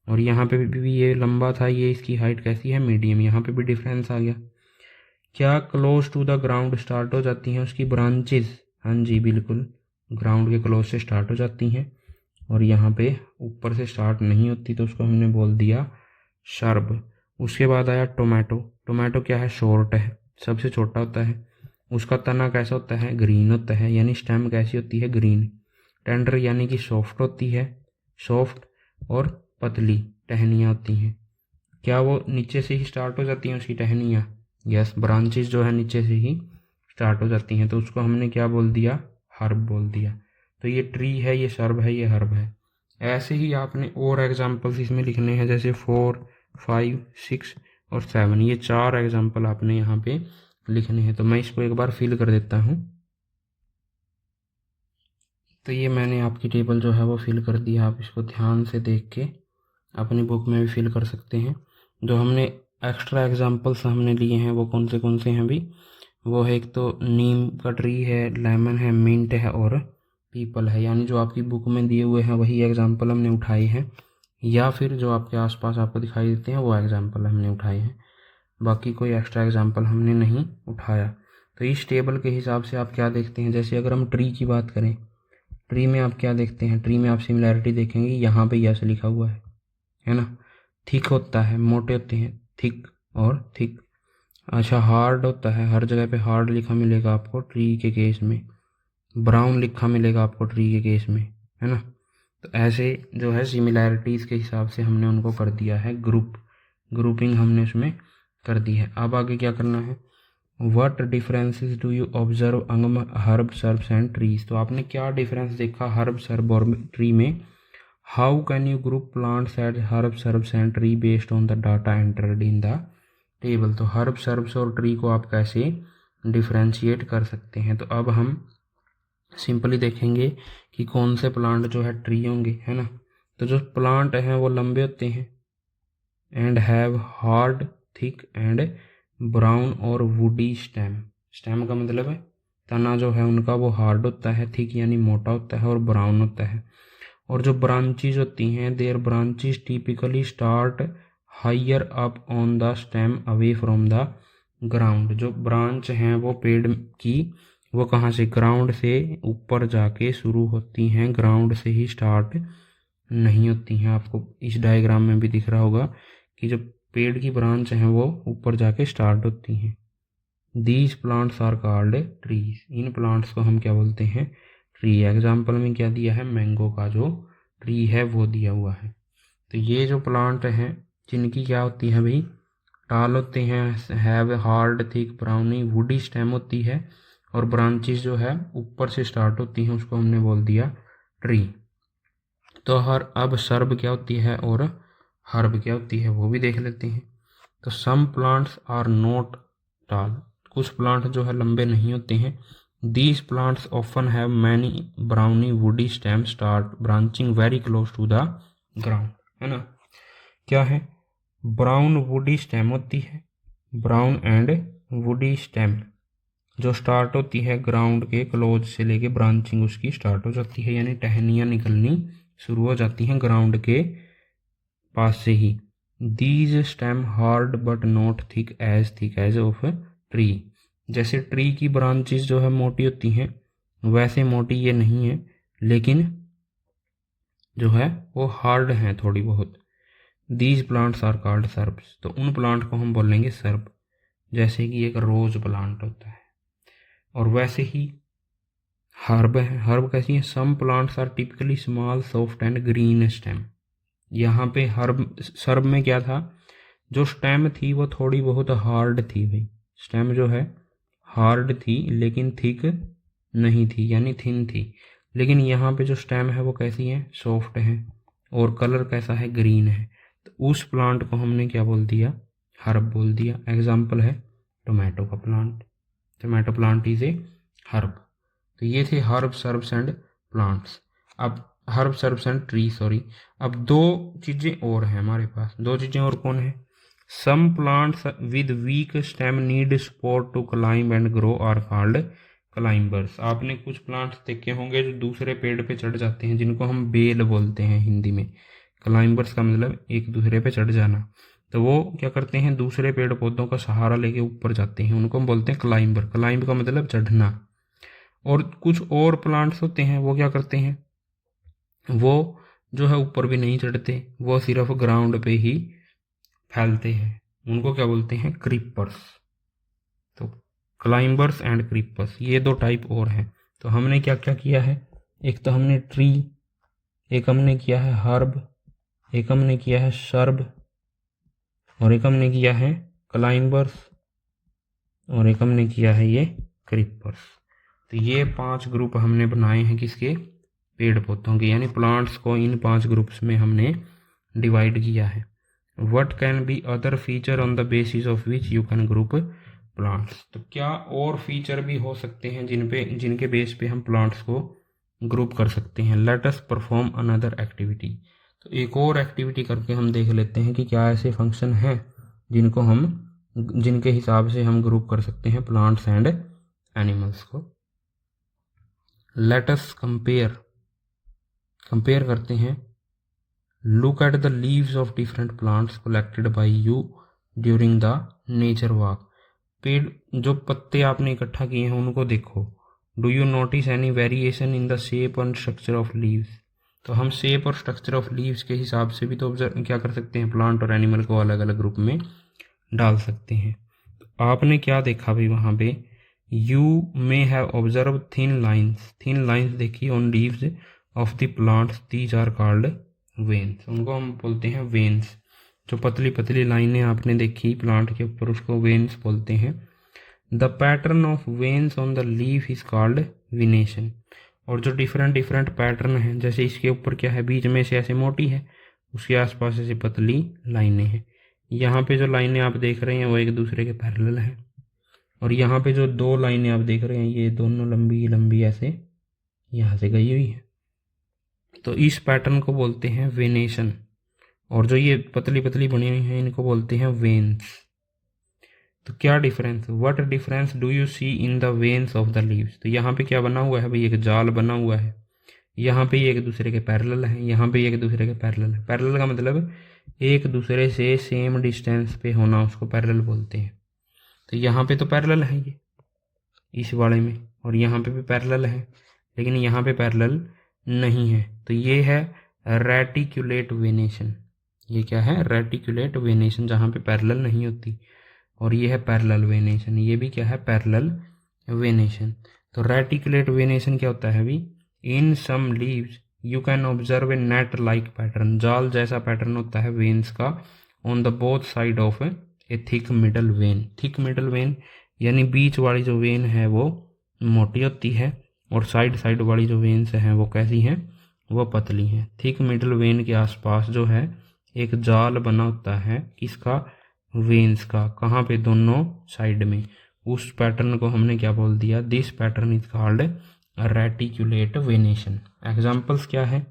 और यहाँ पे भी ये लंबा था, ये इसकी हाइट कैसी है, मीडियम, यहाँ पे भी डिफरेंस आ गया। क्या close to the ground start हो जाती हैं उसकी ब्रांचेस, हाँ जी बिल्कुल, ग्राउंड के क्लोज से स्टार्ट हो जाती हैं, और यहाँ पे ऊपर से स्टार्ट नहीं होती, तो उसको हमने बोल दिया शर्ब। उसके बाद आया टोमेटो। टोमेटो क्या है, शॉर्ट है, सबसे छोटा होता है, उसका तना कैसा होता है, ग्रीन होता है, यानी स्टेम कैसी होती है, ग्रीन। टेंडर यानी कि सॉफ्ट होती है, सॉफ्ट, और पतली टहनियाँ होती हैं। क्या वो नीचे से ही स्टार्ट हो जाती हैं उसकी टहनियाँ, यस, ब्रांचेस जो है नीचे से ही स्टार्ट हो जाती हैं, तो उसको हमने क्या बोल दिया, हर्ब बोल दिया। तो ये ट्री है, ये सर्ब है, ये हर्ब है। ऐसे ही आपने और एग्जाम्पल्स इसमें लिखने हैं, जैसे 4, 5, 6 और 7, ये 4 एग्जाम्पल आपने यहाँ पे लिखने हैं। तो मैं इसको एक बार फिल कर देता हूँ। तो ये मैंने आपकी टेबल जो है वो फिल कर दिया, आप इसको ध्यान से देख के अपनी बुक में भी फिल कर सकते हैं। जो हमने एक्स्ट्रा एग्जाम्पल्स हमने लिए हैं वो कौन से हैं भी, वो है एक तो नीम का ट्री है, लेमन है, मिंट है, और पीपल है। यानी जो आपकी बुक में दिए हुए हैं वही एग्जाम्पल हमने उठाए हैं, या फिर जो आपके आसपास आपको दिखाई देते हैं वो एग्जाम्पल हमने उठाए हैं, बाकी कोई एक्स्ट्रा एग्जाम्पल हमने नहीं उठाया। तो इस टेबल के हिसाब से आप क्या देखते हैं, जैसे अगर हम ट्री की बात करें, ट्री में आप क्या देखते हैं, ट्री में आप सिमिलैरिटी देखेंगे, यहाँ पे यस लिखा हुआ है ना, थिक होता है, मोटे होते हैं, थिक और थिक। अच्छा, हार्ड होता है, हर जगह पे हार्ड लिखा मिलेगा आपको ट्री के केस में, ब्राउन लिखा मिलेगा आपको ट्री के केस में, है ना। तो ऐसे जो है सिमिलैरिटीज़ के हिसाब से हमने उनको कर दिया है ग्रुपिंग हमने उसमें कर दी है। अब आगे क्या करना है, what differences do you observe among herb shrubs and trees. तो आपने क्या डिफरेंस देखा हर्ब सर्ब और ट्री में। How can you group plants as herb shrubs and tree based on the data entered in the table. तो herb shrubs और tree को आप कैसे डिफ्रेंशिएट कर सकते हैं। तो अब हम सिंपली देखेंगे कि कौन से प्लांट जो है ट्री होंगे, है ना। तो जो प्लांट हैं वो लंबे होते हैं and have hard, thick and brown और वुडी स्टेम। स्टेम का मतलब है तना जो है उनका वो हार्ड होता है, थिक यानी मोटा होता है, और ब्राउन होता है। और जो ब्रांचेज होती हैं, their branches typically start higher up on the stem away from the ground. जो ब्रांच हैं वो पेड़ की वो कहाँ से, ग्राउंड से ऊपर जाके शुरू होती हैं, ग्राउंड से ही स्टार्ट नहीं होती हैं। आपको इस डायग्राम में भी दिख रहा होगा कि जो पेड़ की ब्रांच हैं वो ऊपर जाके स्टार्ट होती हैं। These plants are called trees. इन प्लांट्स को हम क्या बोलते हैं, ट्री। एग्जाम्पल में क्या दिया है, मैंगो का जो ट्री है वो दिया हुआ है। तो ये जो प्लांट हैं जिनकी क्या होती है भाई, टाल होते हैं, have hard, thick, brownie, woody stem होती है, और ब्रांचेस जो है ऊपर से स्टार्ट होती हैं, उसको हमने बोल दिया ट्री। तो अब सर्ब क्या होती है और हर्ब क्या होती है वो भी देख लेते हैं। तो सम प्लांट्स आर नॉट टाल, कुछ प्लांट जो है लंबे नहीं होते हैं। These plants often have many browny woody stem start branching very close to the ground, है ना। क्या है, ब्राउन वुडी स्टेम होती है, ब्राउन एंड वुडी स्टेम जो स्टार्ट होती है ग्राउंड के क्लोज से लेके ब्रांचिंग उसकी स्टार्ट हो जाती है, यानी टहनियाँ निकलनी शुरू हो जाती हैं ग्राउंड के पास से ही। These stem hard but not thick as of tree. जैसे ट्री की ब्रांचेस जो है मोटी होती हैं, वैसे मोटी ये नहीं है, लेकिन जो है वो हार्ड हैं थोड़ी बहुत। These plants are called shrubs, तो उन प्लांट को हम बोलेंगे सर्ब, जैसे कि एक रोज प्लांट होता है। और वैसे ही हर्ब है। हर्ब कैसी है? Some plants are typically small soft and green stem. यहाँ पे हर्ब सर्ब में क्या था, जो स्टेम थी वो थोड़ी बहुत हार्ड थी भाई। स्टेम जो है हार्ड थी लेकिन थिक नहीं थी, यानी थिन थी। लेकिन यहाँ पे जो स्टेम है वो कैसी है? सॉफ्ट है। और कलर कैसा है? ग्रीन है। तो उस प्लांट को हमने क्या बोल दिया? हर्ब बोल दिया। एग्जाम्पल है टोमेटो का plant. Tomato plant is a herb. तो ये थे हर्ब, सर्ब्स एंड प्लांट्स। अब herb, shrubs and tree, sorry. अब दो चीज़ें और हैं हमारे पास। दो चीज़ें और कौन है? Some plants with weak stem need support to climb and grow are called climbers. आपने कुछ प्लांट्स देखे होंगे जो दूसरे पेड़ पे चढ़ जाते हैं, जिनको हम बेल बोलते हैं हिंदी में। क्लाइंबर्स का मतलब एक दूसरे पे चढ़ जाना। तो वो क्या करते हैं? दूसरे पेड़ पौधों का सहारा लेके ऊपर जाते हैं, उनको हम बोलते हैं क्लाइंबर। क्लाइंब का मतलब चढ़ना। और कुछ और प्लांट्स होते हैं, वो क्या करते हैं? वो जो है ऊपर भी नहीं चढ़ते, वो सिर्फ ग्राउंड पे ही फैलते हैं, उनको क्या बोलते हैं? क्रीपर्स। तो क्लाइंबर्स एंड क्रीपर्स, ये दो टाइप और हैं। तो हमने क्या क्या किया है? एक तो हमने ट्री, एक हमने किया है हर्ब, एक हमने किया है सर्ब, और एक हमने किया है क्लाइंबर्स, और एक हमने किया है ये क्रीपर्स। तो ये 5 ग्रुप हमने बनाए हैं किसके? पेड़ पौधों के, यानी प्लांट्स को इन 5 ग्रुप्स में हमने डिवाइड किया है। What can be other feature on the basis of which you can group plants. तो क्या और फीचर भी हो सकते हैं जिनके बेस पे हम प्लांट्स को ग्रुप कर सकते हैं। Let us perform another activity. तो एक और एक्टिविटी करके हम देख लेते हैं कि क्या ऐसे फंक्शन हैं जिनके हिसाब से हम ग्रुप कर सकते हैं प्लांट्स एंड एनिमल्स को। लेट अस कंपेयर करते हैं। Look at the leaves of different plants collected by you during the nature walk. पेड़ जो पत्ते आपने इकट्ठा किए हैं उनको देखो। Do you notice any variation in the shape and structure of leaves. तो हम शेप और स्ट्रक्चर ऑफ लीव्स के हिसाब से भी तो ऑब्जर्व क्या कर सकते हैं? प्लांट और एनिमल को अलग अलग ग्रुप में डाल सकते हैं। तो आपने क्या देखा भाई वहाँ पे? You may have observe thin lines देखी on leaves of the plants, these are called veins. उनको हम बोलते हैं वेन्स। जो पतली पतली लाइनें आपने देखी प्लांट के ऊपर, उसको वेन्स बोलते हैं। The pattern of veins on the leaf is called विनेशन। और जो डिफरेंट पैटर्न हैं, जैसे इसके ऊपर क्या है? बीच में से ऐसे मोटी है, उसके आसपास ऐसे पतली लाइनें हैं। यहाँ पे जो लाइनें आप देख रहे हैं वो एक दूसरे के पैरेलल हैं, और यहाँ पे जो 2 लाइनें आप देख रहे हैं ये दोनों लंबी लंबी ऐसे यहाँ से गई हुई है। तो इस पैटर्न को बोलते हैं वेनेशन। और जो ये पतली पतली बनी हुई हैं इनको बोलते हैं वेन्स। तो क्या difference? What difference do you see in the veins of the leaves. तो यहाँ पे क्या बना हुआ है भाई? एक जाल बना हुआ है। यहाँ पे एक दूसरे के पैरेलल है, यहाँ पे एक दूसरे के पैरेलल है। पैरेलल का मतलब एक दूसरे से सेम डिस्टेंस पे होना, उसको पैरेलल बोलते हैं। तो यहाँ पे तो पैरेलल है ये इस वाले में, और यहाँ पे भी पैरेलल है, लेकिन यहाँ पे पैरेलल नहीं है। तो ये है रेटिकुलेट वेनेशन। ये क्या है? रेटिकुलेट वेनेशन, जहाँ पे पैरेलल नहीं होती। और ये है पैरेलल वेनेशन, ये भी क्या है? Parallel venation. तो रेटिकुलेट वेनेशन क्या होता है अभी? In some leaves you can observe a net like pattern. जाल जैसा पैटर्न होता है वेन्स का on the both side of a thick middle vein. Thick middle vein यानी बीच वाली जो वेन है वो मोटी होती है, और साइड वाली जो वेन्स हैं वो कैसी हैं? वो पतली हैं। थिक मिडल वेन के आसपास जो है एक जाल बना होता है, किसका? वेन्स का। कहाँ पे? दोनों साइड में। उस पैटर्न को हमने क्या बोल दिया? This pattern is called reticulate venation. Examples क्या है?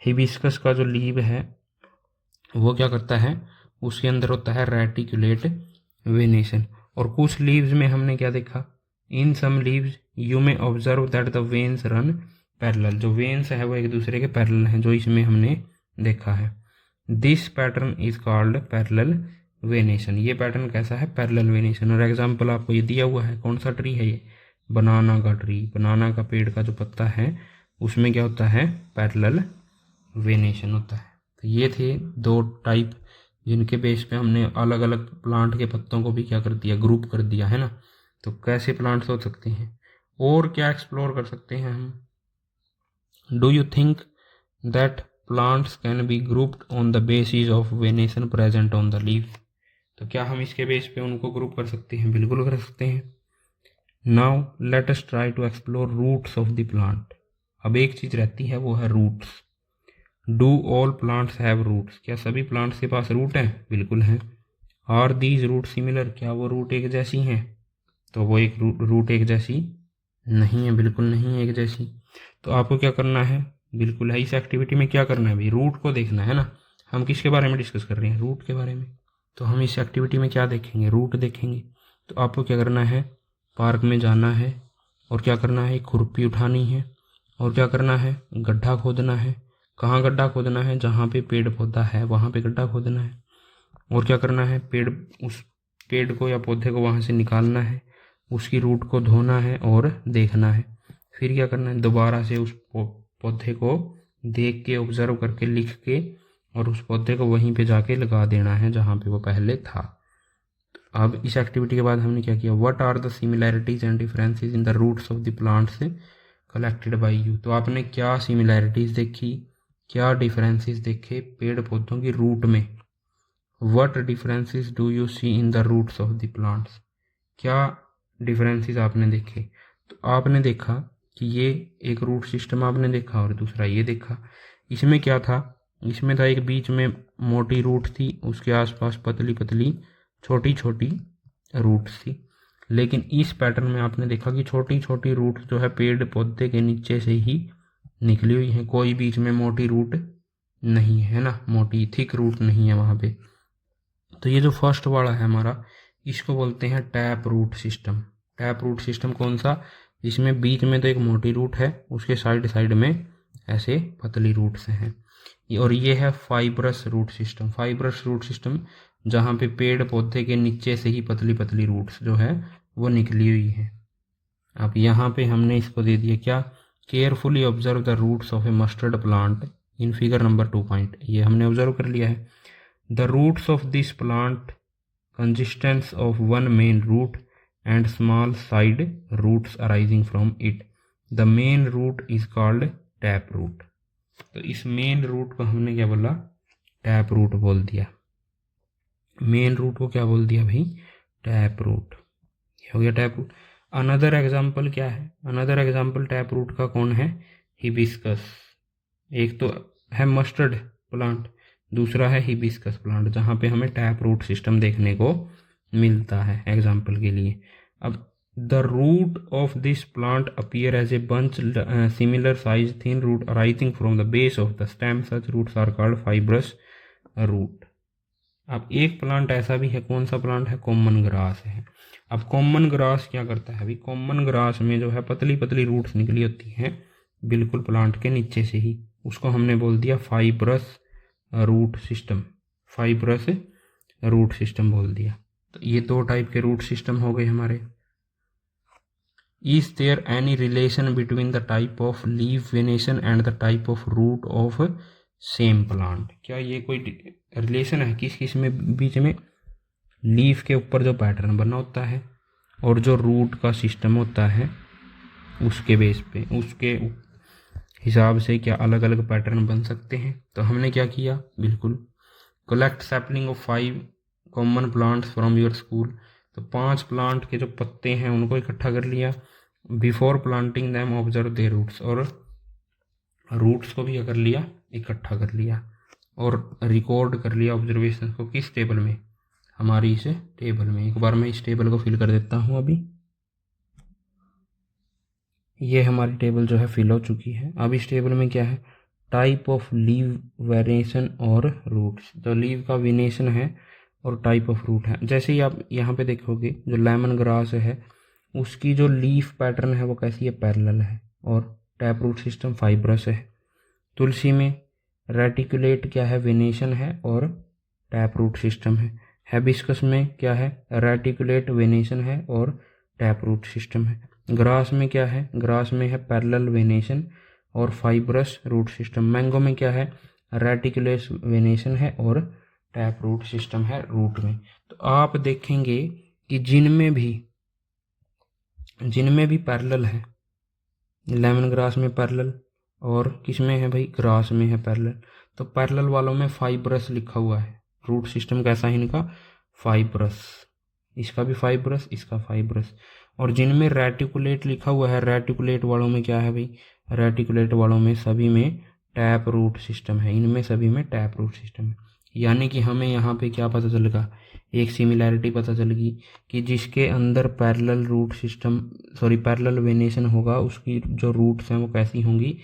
हिबिस्कस का जो लीव है वो क्या करता है? उसके अंदर होता है रेटिकुलेट वेनेशन। और कुछ लीव्स में हमने क्या देखा? In some leaves you may observe that the veins run parallel. जो वेन्स है वो एक दूसरे के पैरेलल हैं, जो इसमें हमने देखा है। This pattern is called parallel venation. ये पैटर्न कैसा है? Parallel venation. और एग्जाम्पल आपको ये दिया हुआ है, कौन सा ट्री है ये? बनाना का ट्री। बनाना का पेड़ का जो पत्ता है उसमें क्या होता है? पैरेलल वेनेशन होता है। तो ये थे दो टाइप जिनके बेस पे हमने अलग अलग प्लांट के पत्तों को भी क्या कर दिया? ग्रुप कर दिया है ना। तो कैसे प्लांट्स हो सकते हैं और क्या एक्सप्लोर कर सकते हैं हम? Do you think that plants can be grouped on the basis of venation present on the leaf? तो क्या हम इसके बेस पे उनको ग्रुप कर सकते हैं? बिल्कुल कर सकते हैं। Now let us try to explore roots of the plant. अब एक चीज रहती है, वो है roots. Do all plants have roots? क्या सभी प्लांट्स के पास रूट हैं? बिल्कुल हैं। Are these root similar? क्या वो रूट एक जैसी हैं? तो वो एक रूट एक जैसी नहीं है, बिल्कुल नहीं है एक जैसी। तो आपको क्या करना है? बिल्कुल है, इस एक्टिविटी में क्या करना है भाई? रूट को देखना है ना। हम किसके बारे में डिस्कस कर रहे हैं? रूट के बारे में। तो हम इस एक्टिविटी में क्या देखेंगे? रूट देखेंगे। तो आपको क्या करना है? पार्क में जाना है और क्या करना है? खुरपी उठानी है और क्या करना है? गड्ढा खोदना है। कहाँ गड्ढा खोदना है? जहाँ पे पेड़ पौधा है वहाँ पे गड्ढा खोदना है। और क्या करना है? उस पेड़ को या पौधे को वहाँ से निकालना है, उसकी रूट को धोना है और देखना है। फिर क्या करना है? दोबारा से उस पौधे को देख के, ऑब्जर्व करके, लिख के और उस पौधे को वहीं पे जाके लगा देना है जहाँ पे वो पहले था। अब इस एक्टिविटी के बाद हमने क्या किया? What are the similarities and differences in the roots of the plants collected by you? तो आपने क्या सिमिलैरिटीज देखी, क्या डिफरेंसेस देखे पेड़ पौधों की रूट में? What differences do you see in the roots of the plants? क्या डिफरेंसेस आपने देखे? तो आपने देखा कि ये एक रूट सिस्टम आपने देखा और दूसरा ये देखा। इसमें क्या था? इसमें था एक बीच में मोटी रूट थी, उसके आसपास पतली पतली छोटी छोटी रूट्स थी। लेकिन इस पैटर्न में आपने देखा कि छोटी छोटी रूट जो है पेड़ पौधे के नीचे से ही निकली हुई है, कोई बीच में मोटी रूट नहीं है ना, मोटी थिक रूट नहीं है वहाँ पे। तो ये जो फर्स्ट वाला है हमारा, इसको बोलते हैं tap root system. Tap root system कौन सा? जिसमें बीच में तो एक मोटी रूट है, उसके साइड साइड में ऐसे पतली रूट्स हैं। और ये है fibrous root system. Fibrous root system जहाँ पे पेड़ पौधे के नीचे से ही पतली पतली रूट्स जो है वो निकली हुई है। अब यहाँ पे हमने इसको दे दिया क्या? Carefully observe the roots of a mustard plant in figure number 2. ये हमने ऑब्जर्व कर लिया है। The roots of this plant consist of one main root and small side roots arising from it. The main root is called tap root. तो इस main root को हमने क्या बोला? टैप रूट बोल दिया। मेन रूट को क्या बोल दिया भाई? Tap root. हो गया टैप रूट। अनदर एग्जाम्पल क्या है? अनदर एग्जाम्पल टैप रूट का कौन है? हिबिस्कस। एक तो है मस्टर्ड प्लांट, दूसरा है हिबिस्कस प्लांट, जहाँ पे हमें टैप रूट सिस्टम देखने को मिलता है एग्जाम्पल के लिए। अब the root of this plant appear as a bunch similar size thin root arising from the base of the stem, such roots are called fibrous root. अब एक प्लांट ऐसा भी है, कौन सा प्लांट है? कॉमन ग्रास है। अब कॉमन ग्रास क्या करता है? अभी कॉमन ग्रास में जो है पतली पतली रूट्स निकली होती हैं बिल्कुल प्लांट के नीचे से ही, उसको हमने बोल दिया fibrous root system. Fibrous root system बोल दिया। तो ये दो टाइप के रूट सिस्टम हो गए हमारे। Is there any relation between the type of leaf venation and the type of root of same plant? क्या ये कोई रिलेशन है किस किस में बीच में? लीफ के ऊपर जो पैटर्न बना होता है और जो रूट का सिस्टम होता है उसके बेस पे, उसके हिसाब से क्या अलग अलग पैटर्न बन सकते हैं। तो हमने क्या किया? बिल्कुल collect sapling of 5 common plants from your school. तो 5 प्लांट के जो पत्ते हैं उनको इकट्ठा कर लिया। Before planting them observe their roots, और रूट्स को भी कर लिया, इकट्ठा कर लिया और रिकॉर्ड कर लिया ऑब्जर्वेशन को। किस टेबल में? हमारी इस टेबल में। एक बार मैं इस टेबल को फिल कर देता हूँ। अभी ये हमारी टेबल जो है फिल हो चुकी है। अब इस टेबल में क्या है? टाइप ऑफ लीव वेरिएशन और रूट्स। तो लीव का वेरिएशन है और टाइप ऑफ रूट है। जैसे ही आप यहाँ पे देखोगे जो लेमन ग्रास है उसकी जो लीफ पैटर्न है वो कैसी है? पैरेलल है। और टैप रूट सिस्टम फाइब्रस है। तुलसी में रेटिकुलेट क्या है? वेनेशन है और टैप रूट सिस्टम है। हैबिस्कस में क्या है, रेटिकुलेट वेनेशन है और टैप रूट सिस्टम है। ग्रास में क्या है, ग्रास में है पैरेलल वेनेशन और फाइब्रस रूट सिस्टम। मैंगो में क्या है, रेटिकुलेट वेनेशन है और टैप रूट सिस्टम है रूट में। तो आप देखेंगे कि जिनमें भी पैरेलल है, लेमन ग्रास में पैरेलल और किसमें है भाई, ग्रास में है पैरेलल, तो पैरेलल वालों में फाइब्रस लिखा हुआ है। रूट सिस्टम कैसा है इनका, फाइब्रस, इसका भी फाइब्रस, इसका फाइब्रस। और जिनमें रेटिकुलेट लिखा हुआ है, रेटिकुलेट वालों में क्या है भाई, रेटिकुलेट वालों में सभी में टैप रूट सिस्टम है, इनमें सभी में टैप रूट सिस्टम है। यानी कि हमें यहाँ पे क्या पता चलेगा, एक सिमिलैरिटी पता चलेगी कि जिसके अंदर parallel root system parallel venation होगा उसकी जो रूट्स हैं वो कैसी होंगी,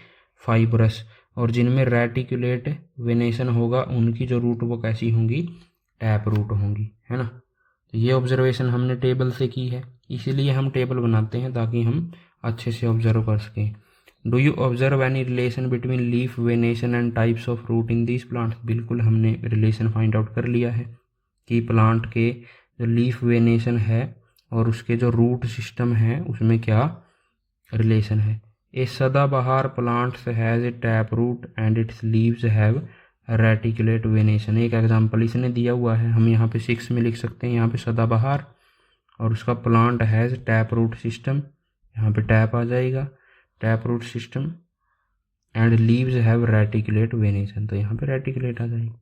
फाइब्रस। और जिनमें रेटिकुलेट वेनेशन होगा उनकी जो रूट वो कैसी होंगी, टैप रूट होंगी, है ना। तो ये ऑब्जर्वेशन हमने टेबल से की है, इसीलिए हम टेबल बनाते हैं ताकि हम अच्छे से ऑब्जर्व कर सकें। Do you observe any relation between leaf venation and types of root in this plant. बिल्कुल हमने रिलेशन फाइंड आउट कर लिया है कि प्लांट के जो लीफ वेनेशन है और उसके जो रूट सिस्टम है उसमें क्या रिलेशन है। A sadabahar plants has a tap root and its leaves have reticulate venation. एक एग्जांपल इसने दिया हुआ है, हम यहाँ पे 6 में लिख सकते हैं, यहाँ पे सदाबहार और उसका plant has tap root system, यहाँ पे टैप आ जाएगा, tap root system and leaves have reticulate venation, तो यहाँ पे रेटिकुलेट आ जाएगा।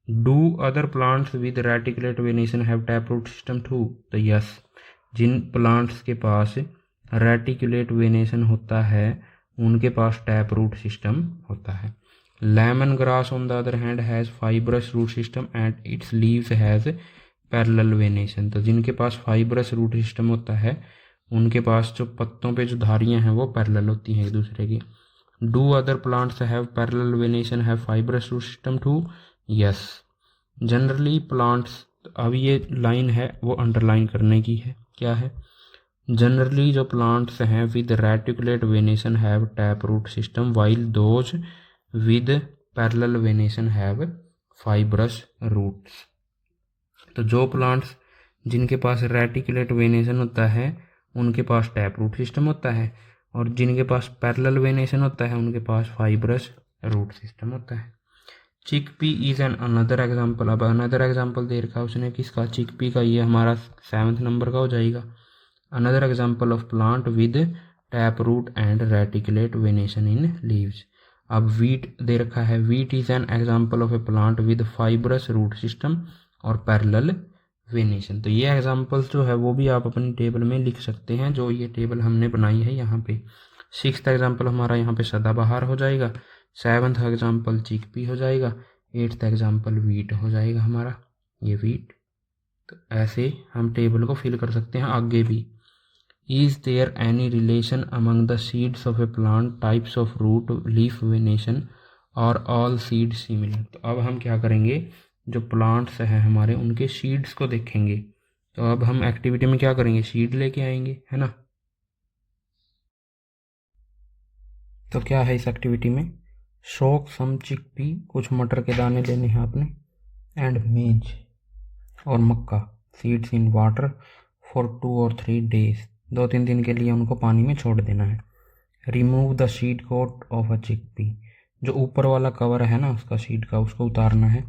Do other plants with reticulate venation have tap root system too, तो यस, जिन प्लांट्स के पास रेटिकुलेट वेनेशन होता है उनके पास टैप रूट सिस्टम होता है। Lemon grass on the other hand has fibrous root system and its leaves has parallel venation, तो जिनके पास फाइब्रस रूट सिस्टम होता है उनके पास जो पत्तों पे जो धारियां हैं वो पैरेलल होती हैं एक दूसरे की। Do other plants have parallel venation have fibrous root system too, yes. Generally plants, अब ये लाइन है वो अंडरलाइन करने की है, क्या है, जनरली जो प्लांट्स हैं with reticulate venation have tap root system while those with parallel venation have fibrous roots. तो जो प्लांट्स जिनके पास रेटिकुलेट वेनेशन होता है उनके पास टैप रूट सिस्टम होता है और जिनके पास पैरेलल वेनेशन होता है उनके पास फाइब्रस रूट सिस्टम होता है। Chickpea is an another example. अब अनदर एग्जाम्पल दे रखा है उसने किसका, चिकपी का, ये हमारा 7th नंबर का हो जाएगा। Another example of plant with tap root and reticulate venation in leaves. अब वीट दे रखा है, wheat is an example of a plant with fibrous root system और पैरेलल वेनेशन। तो ये एग्जाम्पल्स जो है वो भी आप अपनी टेबल में लिख सकते हैं, जो ये टेबल हमने बनाई है यहाँ पे। 6th एग्जाम्पल हमारा यहाँ पे सदाबहार हो जाएगा, 7th एग्जाम्पल चिकपी हो जाएगा, 8th एग्जाम्पल वीट हो जाएगा हमारा, ये वीट। तो ऐसे हम टेबल को फिल कर सकते हैं आगे भी। Is there any relation among the seeds of a plant, types of root, leaf venation और ऑल सीड सिमिलर। तो अब हम क्या करेंगे, जो प्लांट्स हैं हमारे उनके सीड्स को देखेंगे। तो अब हम एक्टिविटी में क्या करेंगे, सीड लेके आएंगे, है ना। तो क्या है इस एक्टिविटी में, सोक सम चिकपी, कुछ मटर के दाने लेने हैं आपने, एंड मेज और मक्का, seeds in water for 2 or 3 days, 2-3 दिन के लिए उनको पानी में छोड़ देना है। Remove the seed coat of a chickpea, जो ऊपर वाला कवर है ना उसका सीड का, उसको उतारना है।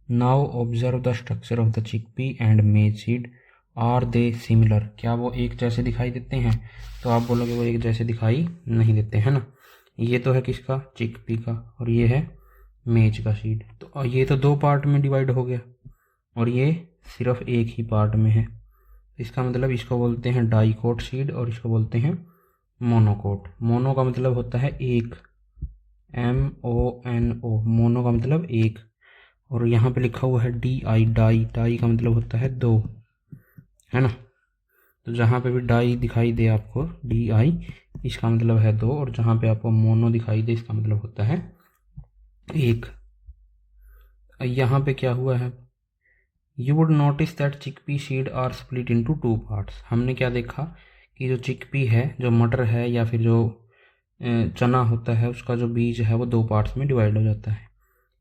Now observe the structure of the chickpea and maize seed, are they similar, क्या वो एक जैसे दिखाई देते हैं। तो आप बोलोगे वो एक जैसे दिखाई नहीं देते, है ना। ये तो है किसका, चिकपी का, और ये है मेज का सीड। तो ये तो 2 पार्ट में डिवाइड हो गया और ये सिर्फ एक ही पार्ट में है। इसका मतलब इसको बोलते हैं डाइकोट सीड और इसको बोलते हैं मोनोकोट। मोनो का मतलब होता है एक, MONO, मोनो का मतलब एक, और यहाँ पे लिखा हुआ है DI, डाई, डाई का मतलब होता है 2, है ना। तो जहाँ पे भी डाई दिखाई दे आपको, DI, इसका मतलब है 2, और जहाँ पे आपको मोनो दिखाई दे इसका मतलब होता है 1। यहाँ पे क्या हुआ है, you would notice that chickpea seed are split into 2 parts. हमने क्या देखा कि जो चिकपी है, जो मटर है या फिर जो चना होता है, उसका जो बीज है वो 2 पार्ट्स में डिवाइड हो जाता है।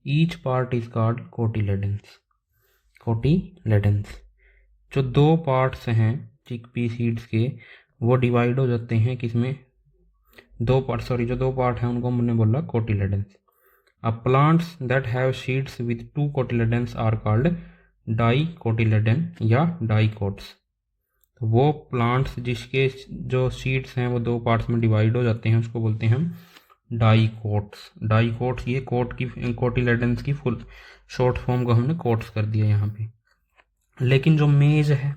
Each part is called cotyledons. Cotyledons. जो 2 पार्ट्स हैं चिकपी सीड्स के वो डिवाइड हो जाते हैं किसमें, जो 2 पार्ट हैं उनको हमने बोला कोटिलेडन्स। अब plants that have seeds with 2 cotyledons are called dicotyledon या डाइकोट्स। तो वो प्लांट्स जिसके जो सीड्स हैं वो 2 पार्ट्स में डिवाइड हो जाते हैं उसको बोलते हैं हम डाइकोट्स। डाइकोट्स, ये कोटिलेडन्स की फुल शॉर्ट फॉर्म को हमने कोट्स कर दिया यहाँ पे। लेकिन जो मेज है,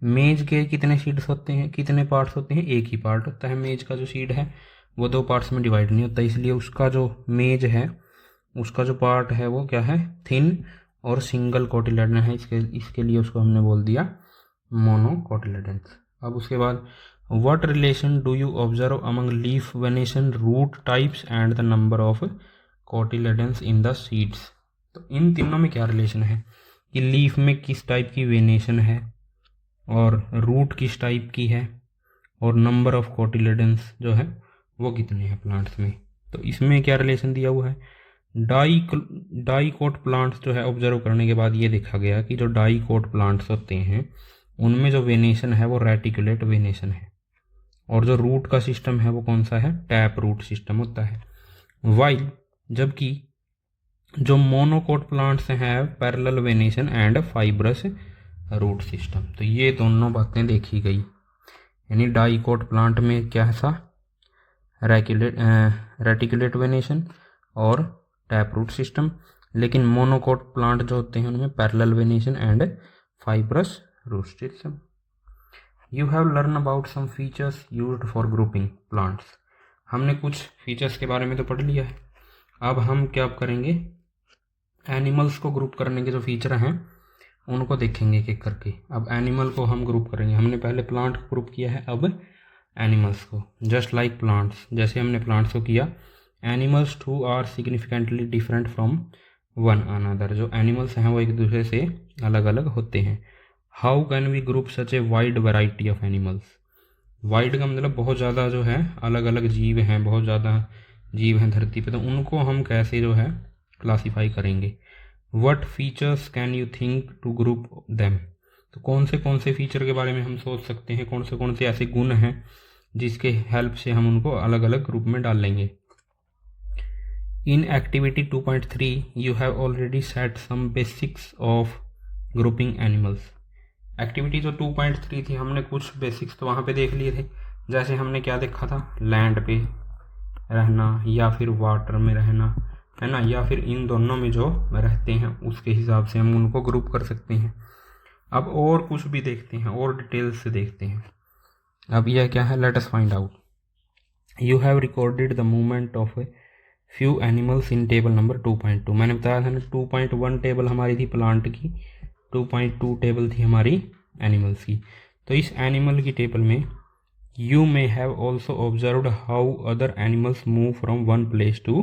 मेज के कितने सीड्स होते हैं, कितने पार्ट्स होते हैं, एक ही पार्ट होता है। मेज का जो सीड है वो 2 पार्ट्स में डिवाइड नहीं होता, इसलिए उसका जो मेज है उसका जो पार्ट है वो क्या है, थिन और सिंगल कोटिलेडन है। इसके लिए उसको हमने बोल दिया मोनोकोटिलेडन्स। अब उसके बाद what relation do you observe among leaf venation, root types and the number of cotyledons in the seeds. तो इन तीनों में क्या रिलेशन है कि लीफ में किस टाइप की वेनेशन है और रूट किस टाइप की है और नंबर ऑफ कोटिलेडन्स जो है वो कितने हैं प्लांट्स में। तो इसमें क्या रिलेशन दिया हुआ है, डाइकोट प्लांट्स जो है ऑब्जर्व करने के बाद ये देखा गया कि जो डाइकोट प्लांट्स होते हैं उनमें जो वेनेशन है वो रेटिकुलेट वेनेशन है और जो रूट का सिस्टम है वो कौन सा है, टैप रूट सिस्टम होता है। वाइल जबकि जो मोनोकोट प्लांट्स हैं parallel venation and fibrous root system. तो ये दोनों बातें देखी गई, यानी डाइकोट प्लांट में क्या है सा रेटिकुलेट वेनेशन और टैप रूट सिस्टम, लेकिन मोनोकोट प्लांट जो होते हैं उनमें parallel venation and fibrous root system. You have learn about some features used for grouping plants. हमने कुछ फीचर्स के बारे में तो पढ़ लिया है, अब हम क्या करेंगे, एनिमल्स को ग्रुप करने के जो फीचर हैं उनको देखेंगे एक एक करके। अब एनिमल को हम ग्रुप करेंगे, हमने पहले प्लांट को ग्रुप किया है, अब एनिमल्स को। जस्ट लाइक प्लांट्स, जैसे हमने प्लांट्स को किया, animals too are significantly different from one another. जो एनिमल्स हैं वो एक दूसरे से अलग अलग होते हैं। How can we group such a wide variety of animals. Wide का मतलब बहुत ज़्यादा जो है अलग अलग जीव हैं, बहुत ज़्यादा जीव हैं धरती पे, तो उनको हम कैसे जो है क्लासीफाई करेंगे। What features can you think to group them. तो कौन से फीचर के बारे में हम सोच सकते हैं, कौन से ऐसे गुण हैं जिसके हेल्प से हम उनको अलग अलग ग्रुप में डाल लेंगे। In activity 2.3 you have already set some basics of grouping animals. Activity जो 2.3 थी हमने कुछ बेसिक्स तो वहाँ पे देख लिए थे। जैसे हमने क्या देखा था, लैंड पे रहना या फिर वाटर में रहना, है ना, या फिर इन दोनों में जो रहते हैं उसके हिसाब से हम उनको ग्रुप कर सकते हैं। अब और कुछ भी देखते हैं और डिटेल्स से देखते हैं। अब यह क्या है, let us find out. You have recorded the movement of a few animals in table number 2.2। मैंने बताया था ना 2.1 टेबल हमारी थी प्लांट की, 2.2 टेबल थी हमारी एनिमल्स की। तो इस एनिमल की टेबल में you may have also observed how other animals move from one place to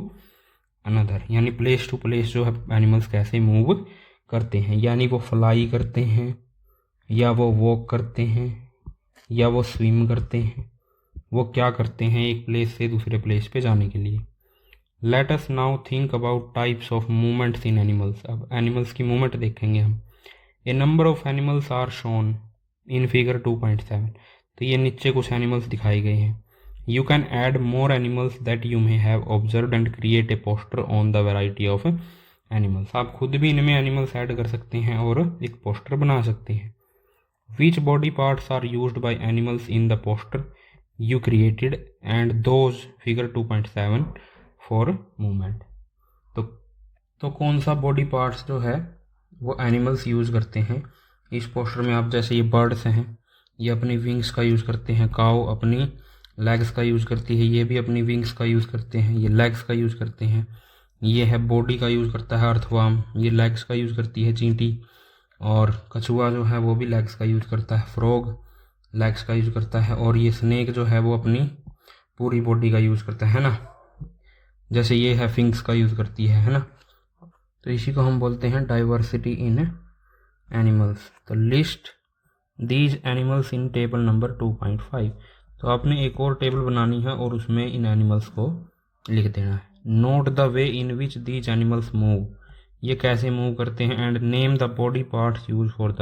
another. यानी प्लेस टू प्लेस जो है एनिमल्स कैसे मूव करते हैं, यानी वो फ्लाई करते हैं या वो वॉक करते हैं या वो स्विम करते हैं, वो क्या करते हैं एक प्लेस से दूसरे प्लेस पे जाने के लिए। Let us now think about types of movements in animals. अब एनिमल्स की मूवमेंट देखेंगे हम। A number of animals are shown in figure 2.7। तो ये नीचे कुछ एनिमल्स दिखाए गए हैं। You can add more animals that you may have observed and create a poster on the variety of animals. आप खुद भी इनमें एनिमल्स ऐड कर सकते हैं और एक पोस्टर बना सकते हैं। Which body parts are used by animals in the poster you created and those figure 2.7 for movement. तो कौन सा बॉडी पार्ट्स जो है वो एनिमल्स यूज़ करते हैं इस पोस्टर में। आप जैसे ये बर्ड्स हैं, ये अपनी विंग्स का यूज़ करते हैं, काऊ अपनी लेग्स का यूज़ करती है, ये भी अपनी विंग्स का यूज़ करते हैं, ये लेग्स का यूज़ करते हैं। ये है बॉडी का यूज़ करता है अर्थवर्म, ये लेग्स का यूज़ करती है चींटी, और कछुआ जो है वो भी लेग्स का यूज़ करता है, फ्रॉग लेग्स का यूज़ करता है, और ये स्नेक जो है वो अपनी पूरी बॉडी का यूज़ करता है ना। जैसे ये है फिंग्स का यूज़ करती है ना। तो इसी को हम बोलते हैं डाइवर्सिटी इन एनिमल्स। तो list these animals in table number 2.5। तो आपने एक और टेबल बनानी है और उसमें इन एनिमल्स को लिख देना है। Note the way in which these animals move. ये कैसे मूव करते हैं, and name the body parts use for the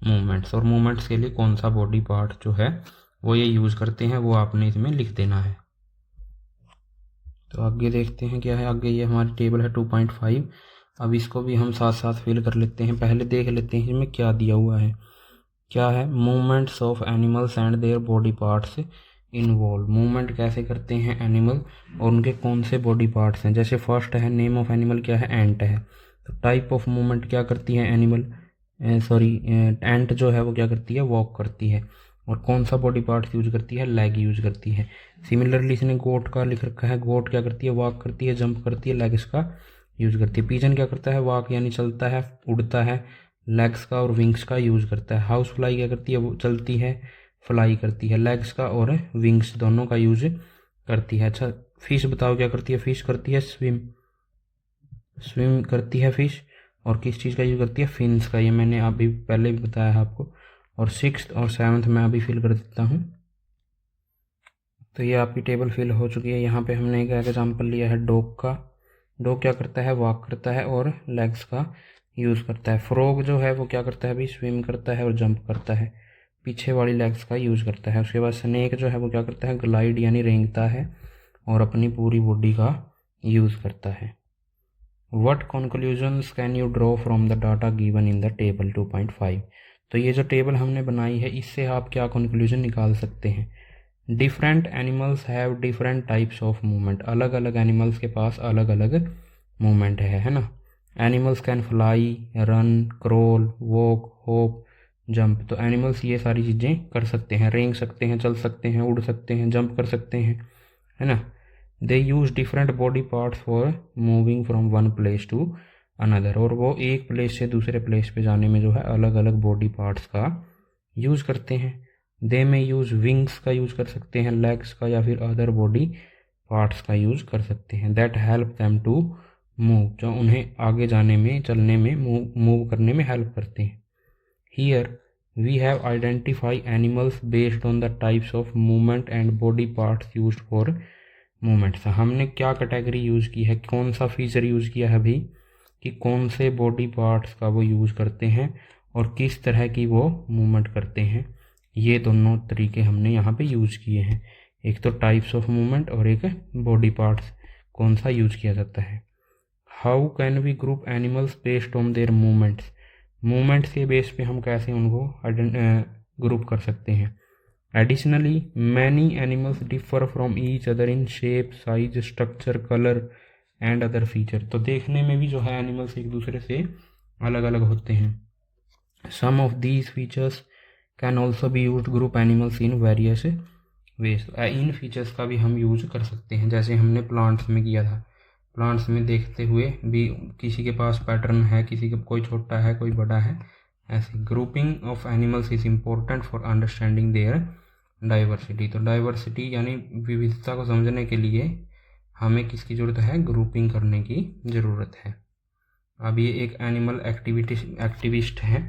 movements, और मूवमेंट्स के लिए कौन सा बॉडी पार्ट जो है वो ये यूज़ करते हैं वो आपने इसमें लिख देना है। तो आगे देखते हैं क्या है। आगे ये हमारी टेबल है 2.5। अब इसको भी हम साथ साथ फिल कर लेते हैं। पहले देख लेते हैं इसमें क्या दिया हुआ है। क्या है, movements of animals and their body parts involve. Movement कैसे करते हैं एनिमल और उनके कौन से बॉडी पार्ट्स हैं। जैसे फर्स्ट है, नेम ऑफ एनिमल क्या है, एंट है। तो टाइप ऑफ मूवमेंट क्या करती है एनिमल, एंट जो है वो क्या करती है, वॉक करती है। और कौन सा बॉडी पार्ट यूज करती है, लेग यूज करती है। सिमिलरली इसने गोट का लिख रखा है, गोट क्या करती है, वॉक करती है, जंप करती है, लेग्स का यूज करती है। पिजन क्या करता है, वॉक यानी चलता है, उड़ता है, लेग्स का और विंग्स का यूज करता है। हाउस फ्लाई क्या करती है, वो चलती है, फ्लाई करती है, लेग्स का और विंग्स दोनों का यूज करती है। अच्छा, फिश बताओ क्या करती है, फिश करती है स्विम, स्विम करती है फिश, और किस चीज़ का यूज करती है, फिन्स का। ये मैंने अभी पहले भी बताया है आपको। और 6th और 7th मैं अभी फिल कर देता हूँ। तो ये आपकी टेबल फिल हो चुकी है। यहाँ पे हमने एक एग्जाम्पल लिया है डॉग का। डॉग क्या करता है, वॉक करता है और लेग्स का यूज़ करता है। फ्रॉग जो है वो क्या करता है, अभी स्विम करता है और जंप करता है, पीछे वाली लेग्स का यूज़ करता है। उसके बाद स्नेक जो है वो क्या करता है, ग्लाइड यानी रेंगता है और अपनी पूरी बॉडी का यूज़ करता है। What conclusions can you draw from the data given in the table 2.5? तो ये जो टेबल हमने बनाई है इससे आप क्या कंक्लूजन निकाल सकते हैं। Different animals have different types of movement. अलग अलग एनिमल्स के पास अलग अलग मूवमेंट है ना। Animals can fly, run, crawl, walk, hop, jump. तो एनिमल्स ये सारी चीज़ें कर सकते हैं, रेंग सकते हैं, चल सकते हैं, उड़ सकते हैं, जंप कर सकते हैं, है ना। They use different body parts for moving from one place to another. और वो एक प्लेस से दूसरे प्लेस पे जाने में जो है अलग अलग बॉडी पार्ट्स का यूज़ करते हैं। दे में यूज़ विंग्स का यूज़ कर सकते हैं, लेग्स का, या फिर अदर बॉडी पार्ट्स का यूज़ कर सकते हैं। That help them to move, जो उन्हें आगे जाने में, चलने में, मूव करने में हेल्प करते हैं। Here we have identify animals based on the types of movement and body parts used for movements. हमने क्या कैटेगरी यूज़ की है, कौन सा फीचर यूज़ किया है अभी, कि कौन से बॉडी पार्ट्स का वो यूज़ करते हैं और किस तरह की वो मूवमेंट करते हैं। ये दोनों तरीके हमने यहाँ पे यूज़ किए हैं, एक तो टाइप्स ऑफ मूवमेंट और एक बॉडी पार्ट्स कौन सा यूज़ किया जाता है। How can we group animals based on their movements. Movements के बेस पे हम कैसे उनको ग्रुप कर सकते हैं। Additionally, many animals differ from each other in shape, size, structure, color and other feature। तो देखने में भी जो है एनिमल्स एक दूसरे से अलग अलग होते हैं। Some of these features can also be used to group animals in various ways। In features का भी हम यूज कर सकते हैं, जैसे हमने प्लांट्स में किया था। प्लांट्स में देखते हुए भी किसी के पास पैटर्न है, किसी का कोई छोटा है, कोई बड़ा है, ऐसे। Grouping of animals is important for understanding their diversity. तो डाइवर्सिटी यानी विविधता को समझने के लिए हमें किसकी ज़रूरत है, ग्रुपिंग करने की ज़रूरत है। अब ये एक एनिमल एक्टिविस्ट हैं,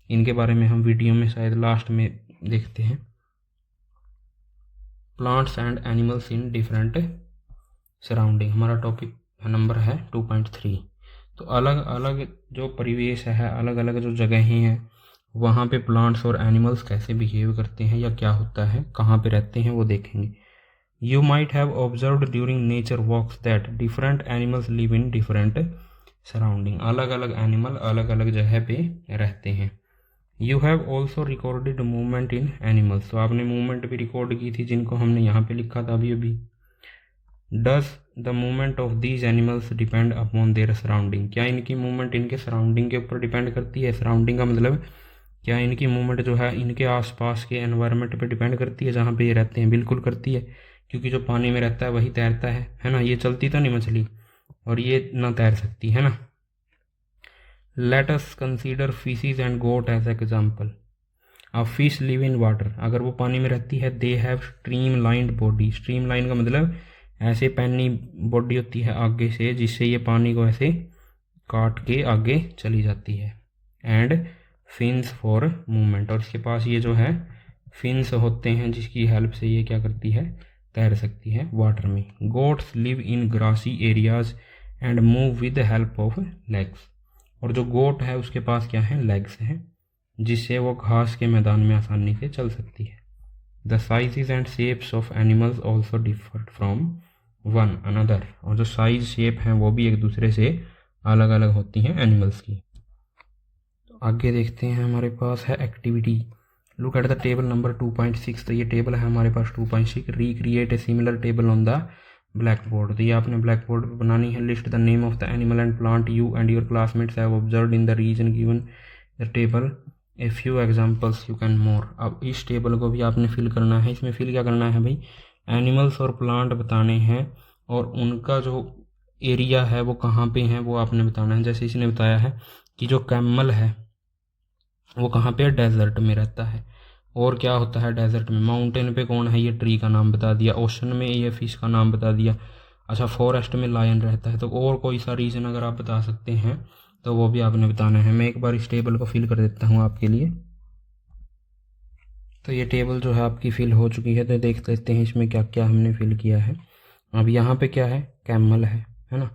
इनके बारे में हम वीडियो में शायद लास्ट में देखते हैं। Plants and animals in different surrounding, हमारा टॉपिक नंबर है 2.3। तो अलग अलग जो परिवेश है, अलग अलग जो जगहें हैं, वहाँ पे प्लांट्स और एनिमल्स कैसे बिहेव करते हैं या क्या होता है, कहाँ पे रहते हैं, वो देखेंगे। You might have observed during nature walks that different animals live in different surrounding. अलग अलग एनिमल अलग अलग जगह पे रहते हैं। You have also recorded movement in animals. तो आपने मूवमेंट भी रिकॉर्ड की थी, जिनको हमने यहाँ पे लिखा था अभी अभी। Does the movement of these animals depend upon their surrounding. क्या इनकी मूवमेंट इनके सराउंडिंग के ऊपर डिपेंड करती है। सराउंडिंग का मतलब क्या इनकी मूवमेंट जो है इनके आसपास के एनवायरनमेंट पे डिपेंड करती है, जहाँ पे ये रहते हैं। बिल्कुल करती है, क्योंकि जो पानी में रहता है वही तैरता है ना। ये चलती तो नहीं मछली, और ये ना तैर सकती है ना। Let us consider fishes and goat as example. अब फिश लिव इन वाटर, अगर वो पानी में रहती है। They have streamlined body. Streamline का मतलब ऐसे पैनी बॉडी होती है आगे से, जिससे ये पानी को ऐसे काट के आगे चली जाती है। एंड फिन्स फॉर मूवमेंट, और इसके पास ये जो है फिन्स होते हैं, जिसकी हेल्प से ये क्या करती है, तैर सकती है वाटर में। Goats live in grassy areas and move with the help of legs. और जो गोट है उसके पास क्या है, लेग्स हैं, जिससे वो घास के मैदान में आसानी से चल सकती है। The sizes and shapes of animals also differ from one another. और जो साइज शेप हैं वो भी एक दूसरे से अलग अलग होती हैं एनिमल्स की। तो आगे देखते हैं, हमारे पास है activity. Look at the table number 2.6। तो ये टेबल है हमारे पास 2.6। Recreate a similar table on the blackboard. तो ये आपने ब्लैक बोर्ड पर बनानी है। List the name of the animal and plant you and your classmates have observed in the region given the table. A few examples you can more. अब इस table को भी आपने फिल करना है। इसमें फिल क्या करना है भाई, एनिमल्स और प्लांट बताने हैं और उनका जो एरिया है वो कहाँ पे है वो आपने बताना है। जैसे इसने बताया है कि जो कैमल है वो कहाँ पे, डेजर्ट में रहता है। और क्या होता है डेजर्ट में, माउंटेन पे कौन है, ये ट्री का नाम बता दिया। ओशन में ये फिश का नाम बता दिया। अच्छा, फॉरेस्ट में लायन रहता है। तो और कोई सा रीजन अगर आप बता सकते हैं तो वो भी आपने बताना है। मैं एक बार इस टेबल को फिल कर देता हूँ आपके लिए। तो ये टेबल जो है आपकी फिल हो चुकी है। तो देख लेते हैं इसमें क्या क्या हमने फिल किया है। अब यहाँ पे क्या है, कैमल है ना।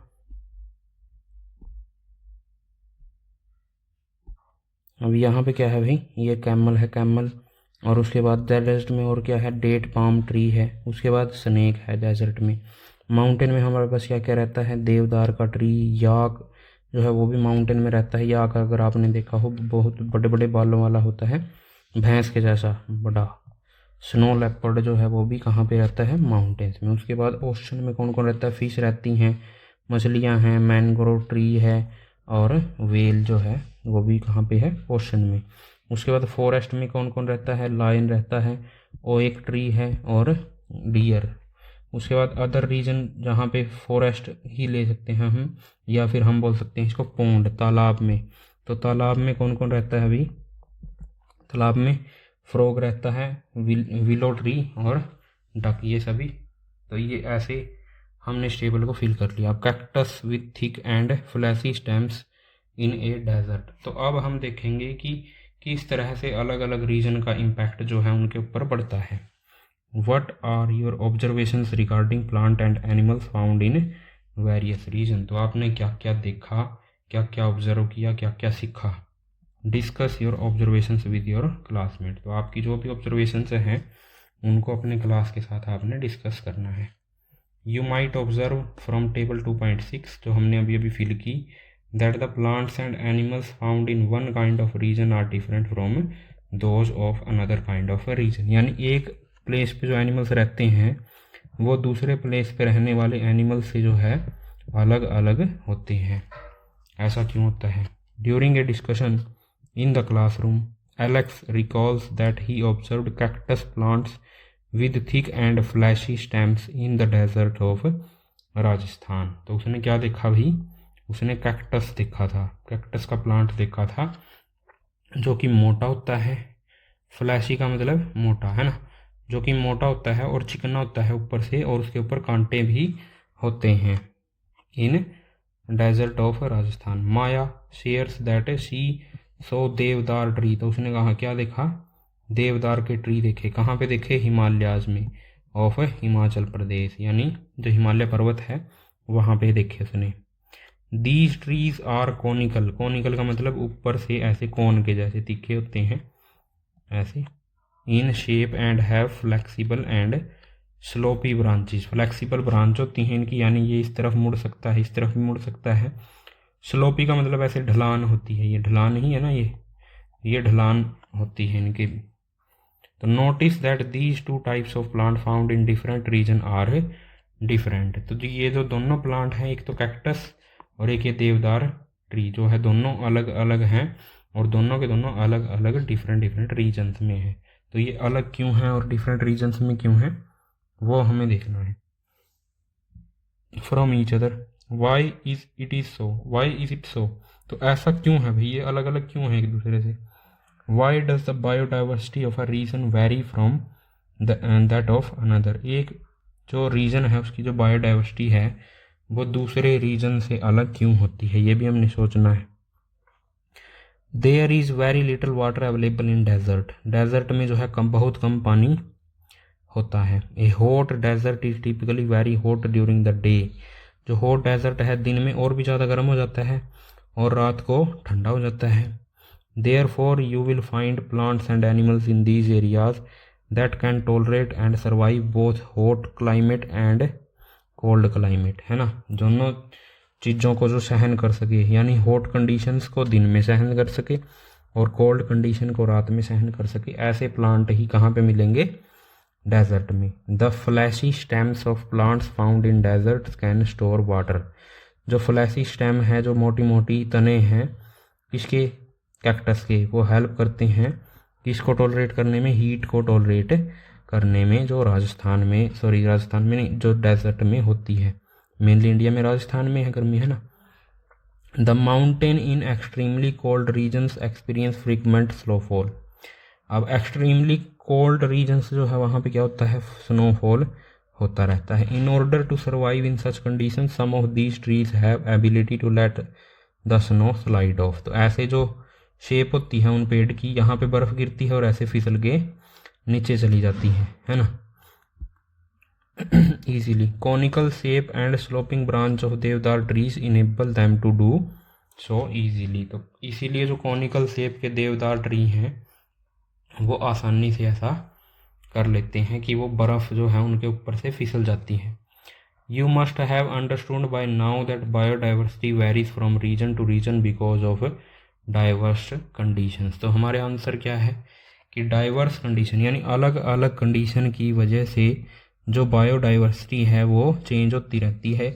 अब यहाँ पे क्या है भाई, ये कैमल है, कैमल। और उसके बाद डेजर्ट में और क्या है, डेट पाम ट्री है। उसके बाद स्नेक है डेजर्ट में। माउंटेन में हमारे पास क्या क्या रहता है, देवदार का ट्री। याक जो है वो भी माउंटेन में रहता है। याक अगर आपने देखा हो बहुत बड़े बड़े बालों वाला होता है, भैंस के जैसा बड़ा। स्नो लेपर्ड जो है वो भी कहाँ पे रहता है, माउंटेन्स में। उसके बाद ओशन में कौन कौन रहता है, फिश रहती हैं, मछलियाँ हैं, मैंग्रोव ट्री है और वेल जो है वो भी कहाँ पे है, ओशन में। उसके बाद फॉरेस्ट में कौन कौन रहता है, लायन रहता है, ओक ट्री है और डियर। उसके बाद अदर रीजन जहाँ पे फॉरेस्ट ही ले सकते हैं हम, या फिर हम बोल सकते हैं इसको पोंड, तालाब में। तो तालाब में कौन कौन रहता है अभी, तालाब में फ्रॉग रहता है, विलो ट्री और डक, ये सभी। तो ये ऐसे हमने इस टेबल को फिल कर लिया। Cactus with thick and fleshy stems in a desert. तो अब हम देखेंगे कि किस तरह से अलग अलग रीजन का इम्पैक्ट जो है उनके ऊपर पड़ता है। What are your observations regarding plant and animals found in various region. तो आपने क्या क्या देखा, क्या क्या ऑब्जर्व किया, क्या क्या सीखा। Discuss your observations with your classmate. तो आपकी जो भी ऑब्जर्वेशंस हैं उनको अपने क्लास के साथ आपने डिस्कस करना है। You might observe from table 2.6 जो हमने अभी अभी फिल की, that the plants and animals found in one kind of region are different from those of another kind of region. यानी एक प्लेस पे जो एनिमल्स रहते हैं वो दूसरे प्लेस पे रहने वाले एनिमल्स से जो है अलग अलग होते हैं। ऐसा क्यों होता है। During a discussion in the classroom, Alex recalls that he observed cactus plants with thick and fleshy stems in the desert of Rajasthan. तो उसने क्या देखा भाई, उसने कैक्टस देखा था, कैक्टस का प्लांट देखा था जो कि मोटा होता है। फ्लैशी का मतलब मोटा है ना, जो कि मोटा होता है और चिकना होता है ऊपर से, और उसके ऊपर कांटे भी होते हैं। In desert of Rajasthan, Maya shares that she saw deodar tree. तो उसने कहा क्या देखा, देवदार के ट्री देखे। कहाँ पे देखे, हिमालयाज में ऑफ हिमाचल प्रदेश, यानी जो हिमालय पर्वत है वहाँ पे देखे उसने। These trees are conical, conical का मतलब ऊपर से ऐसे कोन के जैसे तीखे होते हैं ऐसे, in shape and have flexible and sloppy branches. Flexible branch होती हैं इनकी, यानी ये इस तरफ मुड़ सकता है, इस तरफ भी मुड़ सकता है। स्लोपी का मतलब ऐसे ढलान होती है, ये ढलान ही है ना, ये ढलान होती है इनके। तो notice that these two types of plant found in different region are different. तो ये जो दोनों प्लांट हैं, एक तो कैक्टस और एक ये देवदार ट्री, जो है दोनों अलग अलग हैं और दोनों के दोनों अलग अलग डिफरेंट रीजन्स में है। तो ये अलग क्यों है और डिफरेंट रीजन्स में क्यों है वो हमें देखना है। From each other, why is it so. तो ऐसा क्यों है भाई, ये अलग अलग क्यों है एक दूसरे से। Why does the biodiversity of a region vary from that of another. एक जो रीजन है उसकी जो बायोडाइवर्सिटी है वो दूसरे रीजन से अलग क्यों होती है, ये भी हमने सोचना है। There is very little water available in desert. Desert में जो है बहुत कम पानी होता है। A hot desert is typically very hot during the day. जो हॉट डेजर्ट है दिन में और भी ज़्यादा गर्म हो जाता है और रात को ठंडा हो जाता है। Therefore, you will find plants and animals in these areas that can tolerate and survive both hot climate and cold climate, है ना, दोनों चीज़ों को जो सहन कर सके, यानी हॉट कंडीशंस को दिन में सहन कर सके और कोल्ड कंडीशन को रात में सहन कर सके, ऐसे प्लांट ही कहाँ पे मिलेंगे? डेजर्ट में। The fleshy stems of plants found in deserts can store water. जो फ्लैशी स्टेम है, जो मोटी मोटी तने हैं इसके कैक्टस के, वो हेल्प करते हैं किसको टॉलरेट करने में? हीट को टॉलरेट करने में, जो राजस्थान में नहीं, जो डेजर्ट में होती है। मेनली इंडिया में राजस्थान में है गर्मी, है ना। The mountain in extremely cold regions experience frequent snowfall. अब एक्सट्रीमली कोल्ड रीजन्स जो है वहाँ पे क्या होता है? स्नोफॉल होता रहता है। In order to survive in such condition some of these trees have ability to let the snow slide off. तो ऐसे जो शेप होती है उन पेड़ की, यहाँ पे बर्फ गिरती है और ऐसे फिसल के नीचे चली जाती है ना, easily. Conical shape and sloping branch of deodar trees enable them to do so easily. तो इसीलिए जो कॉनिकल शेप के देवदार ट्री हैं वो आसानी से ऐसा कर लेते हैं कि वो बर्फ़ जो है उनके ऊपर से फिसल जाती है। You must have understood by now that biodiversity varies from region to region because of diverse conditions. तो हमारे आंसर क्या है कि डाइवर्स कंडीशन यानी अलग अलग कंडीशन की वजह से जो बायोडाइवर्सिटी है वो चेंज होती रहती है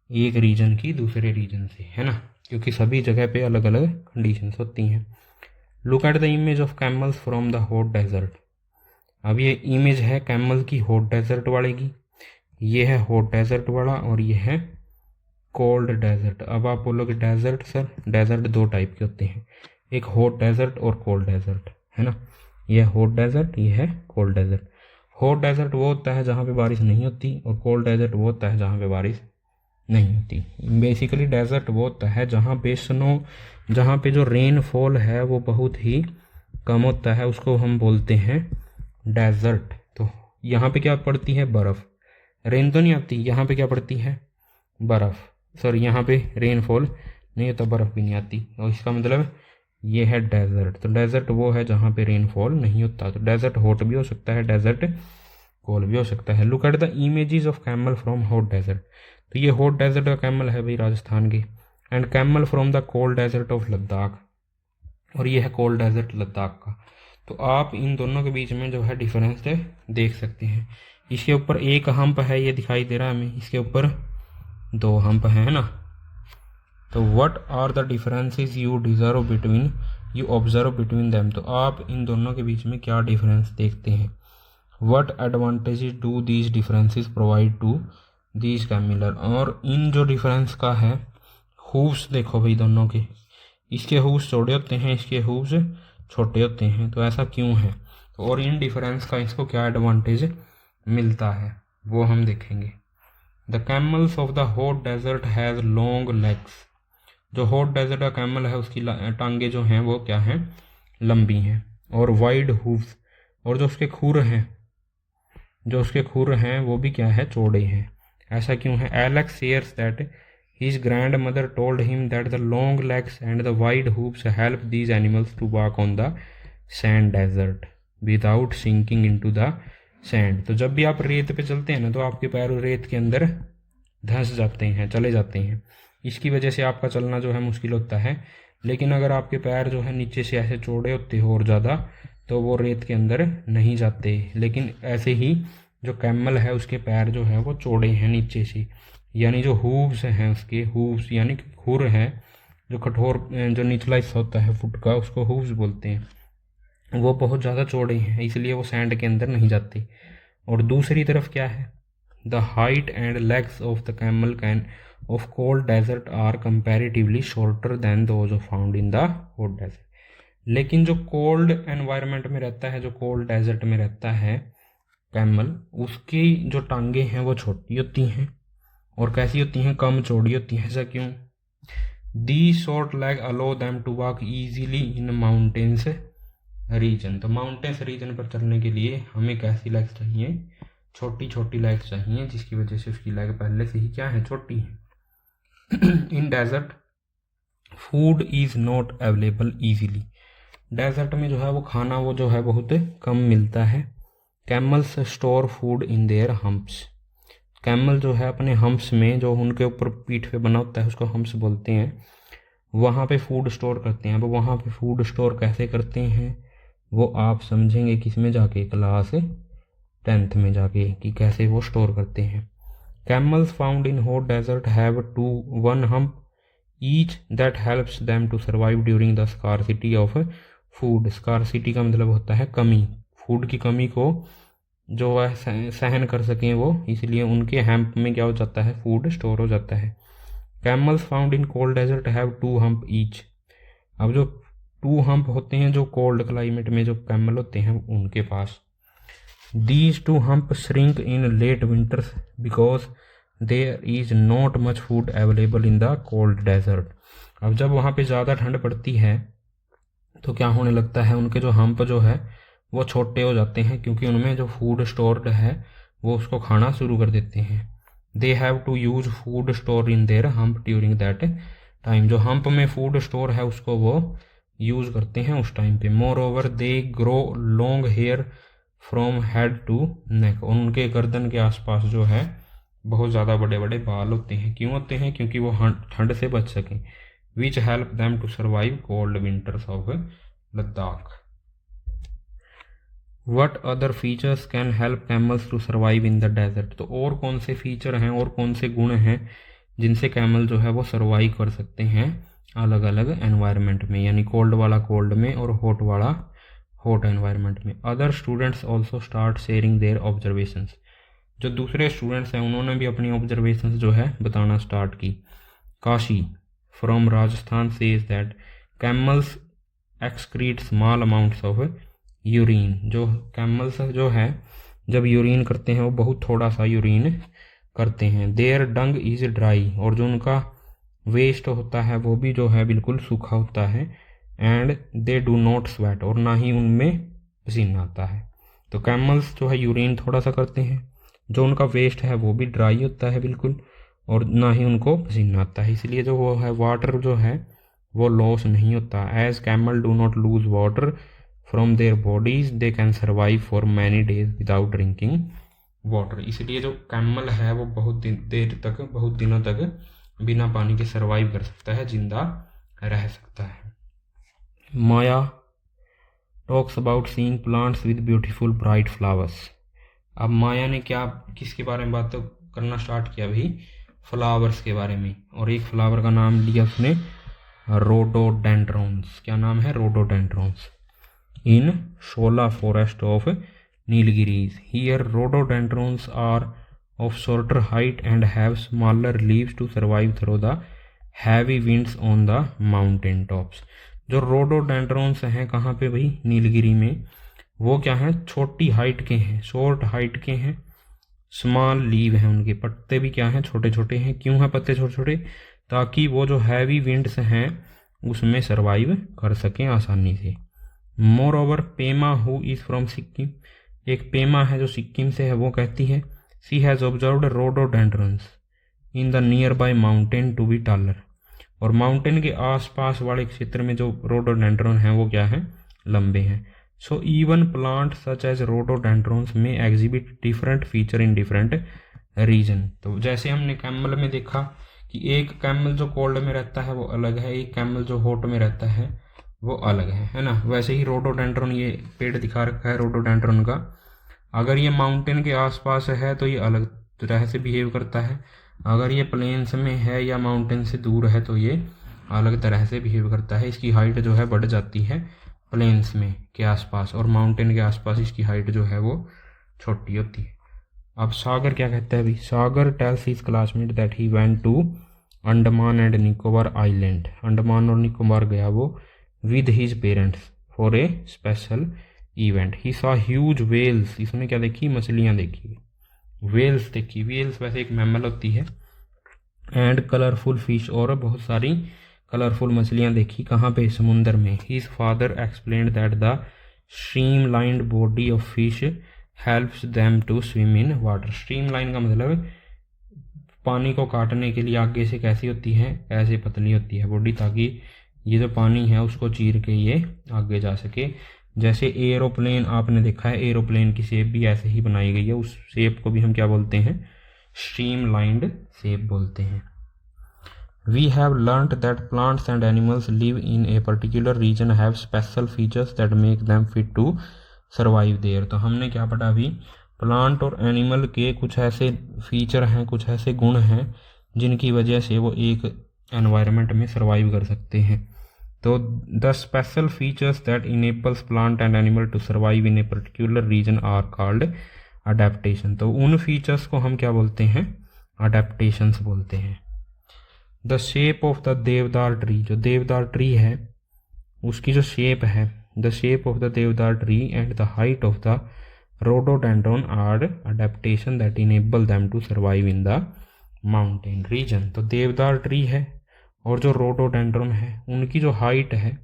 एक रीजन की दूसरे रीजन से, है ना, क्योंकि सभी जगह पे अलग अलग कंडीशंस होती हैं। Look at the image of camels from the hot desert. अब ये इमेज है कैमल की हॉट डेजर्ट वाले की, ये है हॉट डेजर्ट वाला और ये है कोल्ड डेजर्ट। अब आप बोलोगे डेजर्ट सर, डेजर्ट दो टाइप के होते हैं, एक हॉट डेजर्ट और कोल्ड डेजर्ट, है ना। ये हॉट डेजर्ट, ये है कोल्ड डेजर्ट। हॉट डेजर्ट वो होता है जहाँ पे बारिश नहीं होती और कोल्ड डेजर्ट वो होता है जहाँ पे बारिश नहीं होती। बेसिकली डेजर्ट वो होता है जहाँ पे स्नो, जहाँ पे जो रेनफॉल है वो बहुत ही कम होता है, उसको हम बोलते हैं डेजर्ट। तो यहाँ पे क्या पड़ती है? बर्फ़। रेन तो नहीं आती, यहाँ पे क्या पड़ती है? बर्फ़। सॉरी, यहाँ पे रेनफॉल नहीं होता, बर्फ़ भी नहीं आती, और इसका मतलब ये है डेजर्ट। तो डेजर्ट वो है जहाँ पे रेनफॉल नहीं होता। तो डेजर्ट हॉट भी हो सकता है, डेजर्ट कोल्ड भी हो सकता है। Look at the images of camel from hot desert. तो ये हॉट डेजर्ट का कैमल है भाई राजस्थान के, and camel from the cold desert of Ladakh, और ये है कोल्ड डेजर्ट लद्दाख का। तो आप इन दोनों के बीच में जो है डिफरेंस देख सकते हैं। इसके ऊपर एक हम्प है, ये दिखाई दे रहा है हमें, इसके ऊपर दो हम्प है ना। तो what are the differences you observe between them. तो आप इन दोनों के बीच में क्या डिफरेंस देखते हैं? What advantages do these differences provide to these camels. और इन जो डिफरेंस का है, हूव्स देखो भाई दोनों के, इसके हूव्स चौड़े होते हैं, इसके हूव्स छोटे होते हैं, तो ऐसा क्यों है? तो और इन डिफरेंस का इसको क्या एडवांटेज मिलता है वो हम देखेंगे। The camels of the hot desert has long legs. जो हॉट डेजर्ट का कैमल है उसकी टांगे जो हैं वो क्या हैं? लंबी हैं। और वाइड हूव्स, और जो उसके खुर हैं वो भी क्या है? चौड़े हैं। ऐसा क्यों है? Alex shares that his grandmother told him that the long legs and the wide hooves help these animals to walk on the sand desert without sinking into the sand। तो जब भी आप रेत पे चलते हैं ना तो आपके पैर रेत के अंदर धंस जाते हैं, चले जाते हैं, इसकी वजह से आपका चलना जो है मुश्किल होता है। लेकिन अगर आपके पैर जो है नीचे से ऐसे चौड़े होते हो और ज़्यादा, तो वो रेत के अंदर नहीं जाते। लेकिन ऐसे ही जो कैमल है उसके पैर जो है वो चौड़े हैं नीचे से, यानी जो हूव्स हैं उसके, हूव्स यानी खुर है, जो कठोर जो निचला हिस्सा होता है फुट का उसको हूव्स बोलते हैं, वो बहुत ज़्यादा चौड़े हैं, इसलिए वो सैंड के अंदर नहीं जाते। और दूसरी तरफ क्या है? The height and legs of the camel can of cold desert are comparatively shorter than those of found in the hot desert. लेकिन जो कोल्ड एनवायरनमेंट में रहता है, जो कोल्ड डेजर्ट में रहता है कैमल, उसकी जो टांगे हैं वो छोटी होती हैं और कैसी होती हैं? कम चौड़ी होती हैं। ऐसा क्यों? The short leg allow them to walk easily in mountains region. तो माउंटेन्स रीजन पर चलने के लिए हमें कैसी लेग्स चाहिए? छोटी छोटी लेग्स चाहिए, जिसकी वजह से उसकी लेग पहले से ही क्या है? छोटी है। In desert food is not available easily. Desert में जो है वो खाना वो जो है बहुत कम मिलता है। Camels store food in their humps. Camel जो है अपने हम्प्स में, जो उनके ऊपर पीठ पे बना होता है उसको हम्प्स बोलते हैं, वहाँ पे फूड स्टोर करते हैं। अब वहाँ पे फूड स्टोर कैसे करते हैं वो आप समझेंगे किस में जाके, क्लास 10th में जाके, कि कैसे वो स्टोर करते हैं। Camels found in hot desert have one hump each that helps them to survive during the scarcity of food. Scarcity का मतलब होता है कमी, फूड की कमी को जो वह सहन कर सकें वो, इसलिए उनके हैम्प में क्या हो जाता है, फूड स्टोर हो जाता है। Camels found in cold desert have 2 hump each. अब जो 2 हम्प होते हैं जो कोल्ड क्लाइमेट में जो कैमल होते हैं उनके पास। These 2 humps shrink in late winters because there is not much food available in the cold desert। अब जब वहाँ पे ज़्यादा ठंड पड़ती है तो क्या होने लगता है, उनके जो हम्प जो है वो छोटे हो जाते हैं, क्योंकि उनमें जो फूड स्टोर्ड है वो उसको खाना शुरू कर देते हैं। They have to use food store in their hump during that time. जो हम्प में फूड स्टोर है उसको वो यूज़ करते हैं उस टाइम पे। Moreover they grow long hair from head to neck. उनके गर्दन के आसपास जो है बहुत ज़्यादा बड़े बड़े बाल होते हैं। क्यों होते हैं? क्योंकि वो ठंड से बच सकें। Which help them to survive cold winters of Ladakh. What other features can help camels to survive in the desert. तो और कौन से फीचर हैं और कौन से गुण हैं जिनसे कैमल जो है वो सर्वाइव कर सकते हैं अलग अलग एनवायरनमेंट में, यानी कोल्ड वाला कोल्ड में और हॉट वाला हॉट एनवायरनमेंट में। Other students also start sharing their observations. जो दूसरे स्टूडेंट्स हैं उन्होंने भी अपनी ऑब्जर्वेशंस जो है बताना स्टार्ट की। Kashi from Rajasthan says that camels excrete small amounts of urine. जो कैमल्स जो है जब यूरिन करते हैं वो बहुत थोड़ा सा यूरिन करते हैं। Their dung is dry. और जो उनका वेस्ट होता है वो भी जो है बिल्कुल सूखा होता है। And they do not sweat. और ना ही उनमें पसीना आता है। तो कैमल्स जो है यूरिन थोड़ा सा करते हैं, जो उनका वेस्ट है वो भी ड्राई होता है बिल्कुल, और ना ही उनको पसीना आता है, इसलिए जो वो है वाटर जो है वो लॉस नहीं होता। As camel do not lose water from their bodies they can survive for many days without drinking water. इसलिए जो कैमल है वो बहुत देर तक, बहुत दिनों तक बिना पानी के सर्वाइव कर सकता है, जिंदा रह सकता है। Maya talks about seeing plants with beautiful bright flowers. अब माया ने क्या, किसके बारे में बात करना स्टार्ट किया भाई? फ्लावर्स के बारे में। और एक फ्लावर का नाम लिया उसने रोडोडेंड्रॉन्स। क्या नाम है? Rhododendrons. In shola forest of Nilgiris. Here rhododendrons are of shorter height and have smaller leaves to survive through the heavy winds on the mountain tops। जो रोडोडेंड्रॉन्स हैं कहाँ पे भाई? नीलगिरी में। वो क्या हैं? छोटी हाइट के हैं, शॉर्ट हाइट के हैं, स्मॉल लीव हैं, उनके पत्ते भी क्या हैं? छोटे छोटे हैं। क्यों हैं पत्ते छोटे छोटे? ताकि वो जो हैवी विंड्स हैं उसमें सर्वाइव कर सकें आसानी से। More over Pema who is from Sikkim. एक पेमा है जो सिक्किम से है, वो कहती है She has observed rhododendrons in the nearby mountain to be taller। और माउंटेन के आसपास वाले क्षेत्र में जो रोडोडेंड्रॉन हैं वो क्या हैं? लंबे हैं। So even plant such as rhododendrons may exhibit different feature in different region. तो जैसे हमने कैमल में देखा कि एक कैमल जो कोल्ड में रहता है वो अलग है, एक कैमल जो हॉट में रहता है वो अलग है ना। वैसे ही रोडोडेंड्रॉन, ये पेड़ दिखा रखा है रोडोडेंड्रॉन का, अगर ये माउंटेन के आसपास है तो ये अलग तरह से बिहेव करता है, अगर ये प्लेन्स में है या माउंटेन से दूर है तो ये अलग तरह से बिहेव करता है। इसकी हाइट जो है बढ़ जाती है प्लेन्स में के आसपास, और माउंटेन के आसपास इसकी हाइट जो है वो छोटी होती है। अब सागर क्या कहता है भाई? Sagar tells his classmate that he went to Andaman and Nicobar island. Andaman और निकोबार गया वो with his parents for a special event. He saw huge whales. इसने क्या देखी? मछलियाँ देखी, वेल्स देखी। वेल्स वैसे एक मैमल होती है। एंड कलरफुल फिश, और बहुत सारी कलरफुल मछलियाँ देखी। कहाँ पे? समुंदर में। His father explained that the streamlined body of fish helps them to swim in water. Streamline का मतलब पानी को काटने के लिए आगे से कैसी होती है, ऐसे पतली होती है बॉडी, ताकि ये जो पानी है उसको चीर के ये आगे जा सके। जैसे एरोप्लेन आपने देखा है, एरोप्लेन की शेप भी ऐसे ही बनाई गई है, उस शेप को भी हम क्या बोलते हैं, स्ट्रीमलाइंड शेप बोलते हैं। We have learnt that plants and animals live in a particular region have special features that make them fit to survive there। तो हमने क्या पढ़ा अभी, प्लांट और एनिमल के कुछ ऐसे फीचर हैं, कुछ ऐसे गुण हैं जिनकी वजह से वो एक एनवायरनमेंट में सर्वाइव कर सकते हैं। तो the special features that enables plant and animal to survive in a particular region are called adaptation. तो उन फीचर्स को हम क्या बोलते हैं, अडेप्टेशंस बोलते हैं। The shape of the deodar tree, जो देवदार ट्री है उसकी जो शेप है, the shape of the deodar tree and the height of the rhododendron are adaptation that enable them to survive in the mountain region. तो देवदार ट्री है और जो रोडोडेंड्रॉन है उनकी जो हाइट है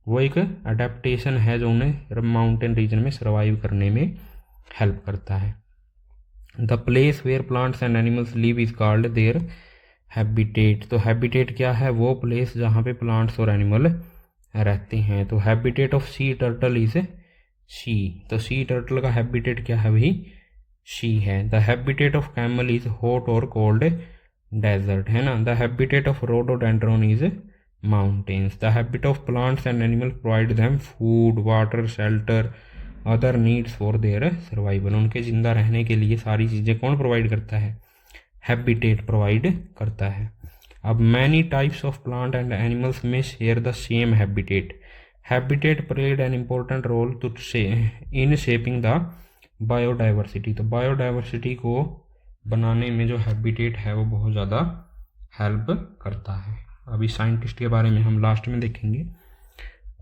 वो एक अडेप्टेशन है जो उन्हें माउंटेन रीजन में सर्वाइव करने में हेल्प करता है। The place where plants and animals live is called their habitat. तो हैबिटेट क्या है, वो प्लेस जहाँ पे प्लांट्स और एनिमल रहते हैं। तो habitat of sea turtle is sea. तो सी टर्टल का हैबिटेट क्या है भाई, सी है। The habitat of camel is hot और कोल्ड डेजर्ट, है ना। The habitat of rhododendron is mountains. The habit of plants and animal provide them food, water, shelter, other needs for their survival. उनके जिंदा रहने के लिए सारी चीज़ें कौन प्रोवाइड करता है, हैबिटेट प्रोवाइड करता है। अब many types of plant and animals may share the same habitat. Habitat played an important role to in shaping the biodiversity. तो बायोडाइवर्सिटी को बनाने में जो हैबिटेट है वो बहुत ज़्यादा हेल्प करता है। अभी साइंटिस्ट के बारे में हम लास्ट में देखेंगे।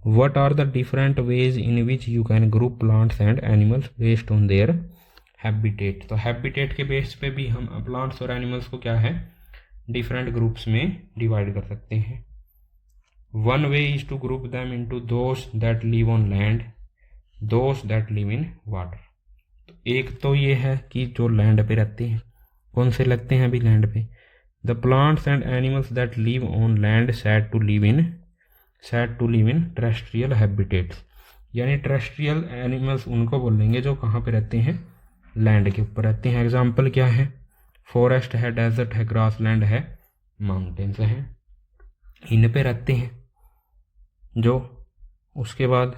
What are the different ways in which you can group plants and animals based on their habitat. तो हैबिटेट के बेस पे भी हम प्लांट्स और एनिमल्स को क्या है, डिफरेंट ग्रुप्स में डिवाइड कर सकते हैं। One way is to group them into those that live on land, those that live in water. तो एक तो ये है कि जो लैंड पे रहते हैं, कौन से लगते हैं अभी लैंड पे, the plants and animals that live on land said to live in terrestrial habitats. यानी टेरेस्ट्रियल एनिमल्स उनको बोलेंगे जो कहाँ पे रहते हैं, लैंड के ऊपर रहते हैं। एग्जाम्पल क्या है, फॉरेस्ट है, डेजर्ट है, ग्रास लैंड है, माउंटेन्स हैं, इन पे रहते हैं जो। उसके बाद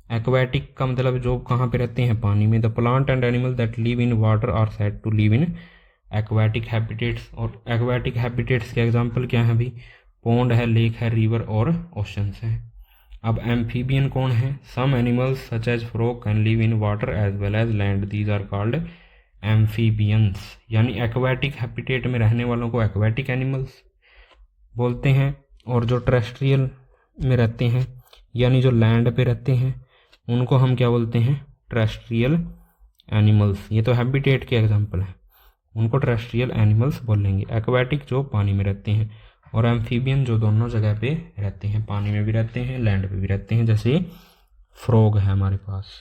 एक्वेटिक का मतलब जो कहाँ पे रहते हैं, पानी में। The plant and animal that live in water are said to live in aquatic habitats. और एक्वेटिक हैबिटेट्स के एग्जाम्पल क्या है भाई, पॉन्ड है, लेक है, रिवर और ओशंस हैं। अब एम्फीबियन कौन है, some animals such as frog can live in water as well as land, these are called amphibians. यानी एक्वेटिक हैबिटेट में रहने वालों को एक्वेटिक एनिमल्स बोलते हैं, और जो टेरेस्ट्रियल में रहते हैं यानी जो लैंड पे रहते हैं उनको हम क्या बोलते हैं, टेरेस्ट्रियल एनिमल्स। ये तो हैबिटेट के एग्जाम्पल हैं, उनको टेरेस्ट्रियल एनिमल्स बोलेंगे। एक्वेटिक जो पानी में रहते हैं, और एम्फीबियन जो दोनों जगह पे रहते हैं, पानी में भी रहते हैं, लैंड पे भी रहते हैं, जैसे फ्रॉग है हमारे पास।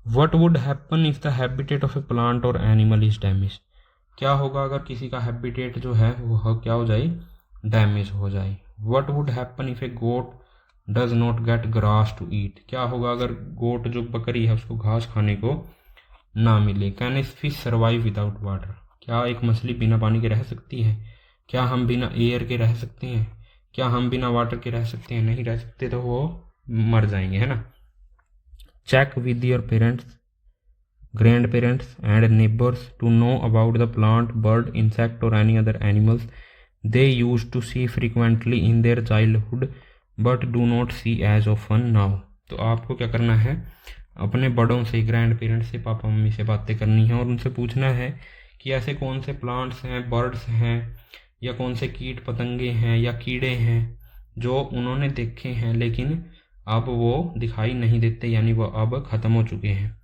What would happen if the habitat of a plant और एनिमल इज डैमेज। क्या होगा अगर किसी का हैबिटेट जो है वो क्या हो जाए, डैमेज हो जाए। What would happen if a goat does not get grass to eat. क्या होगा अगर गोट जो बकरी है उसको घास खाने को ना मिले। Can a fish survive without water. क्या एक मछली बिना पानी के रह सकती है। क्या हम बिना एयर के रह सकते हैं, क्या हम बिना वाटर के रह सकते हैं, नहीं रह सकते, तो वो मर जाएंगे, है ना। Check with your parents, grandparents and neighbours to know about the plant, bird, insect और any other animals they use to see frequently in their childhood but do not see as often now. तो आपको क्या करना है, अपने बड़ों से, grand parents से, पापा मम्मी से बातें करनी है और उनसे पूछना है कि ऐसे कौन से प्लांट्स हैं, बर्ड्स हैं, या कौन से कीट पतंगे हैं या कीड़े हैं जो उन्होंने देखे हैं लेकिन अब वो दिखाई नहीं देते, यानी वो अब ख़त्म हो चुके हैं।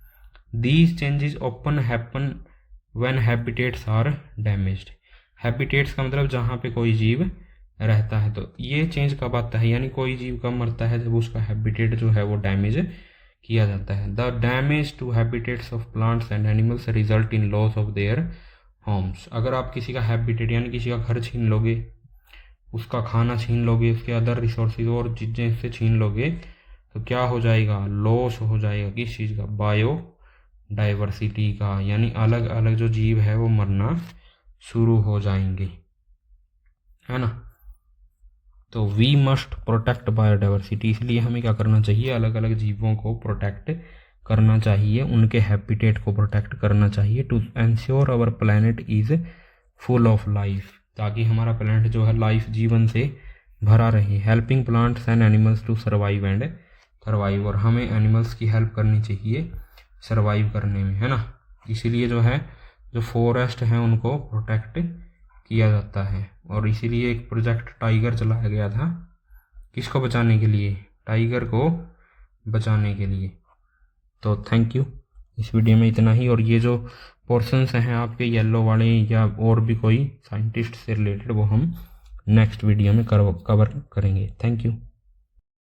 These changes often happen when habitats are damaged. Habitats का मतलब जहाँ पे कोई जीव रहता है। तो ये चेंज कब आता है, यानी कोई जीव कब मरता है, जब उसका हैबिटेट जो है वो डैमेज किया जाता है। The damage to habitats of plants and animals result in loss of their homes. अगर आप किसी का हैबिटेट यानी किसी का घर छीन लोगे, उसका खाना छीन लोगे, उसके अदर रिसोर्सेज और चीज़ें इससे छीन लोगे तो क्या हो जाएगा, लॉस हो जाएगा किस चीज़ का, बायो डाइवर्सिटी का, यानी अलग अलग जो जीव है वो मरना शुरू हो जाएंगे, है ना। तो वी मस्ट प्रोटेक्ट बायोडाइवर्सिटी, इसलिए हमें क्या करना चाहिए, अलग अलग जीवों को प्रोटेक्ट करना चाहिए, उनके हैबिटेट को प्रोटेक्ट करना चाहिए, to ensure our planet is full of life, ताकि हमारा प्लैनेट जो है लाइफ जीवन से भरा रहे। Helping plants and animals to survive and thrive, और हमें एनिमल्स की हेल्प करनी चाहिए सर्वाइव करने में, है ना। इसीलिए जो है जो फॉरेस्ट हैं उनको प्रोटेक्ट किया जाता है, और इसीलिए एक प्रोजेक्ट टाइगर चलाया गया था, किसको बचाने के लिए, टाइगर को बचाने के लिए। तो थैंक यू, इस वीडियो में इतना ही। और ये जो पोर्शंस हैं आपके येलो वाले या और भी कोई साइंटिस्ट से रिलेटेड, वो हम नेक्स्ट वीडियो में कवर करेंगे। Thank you.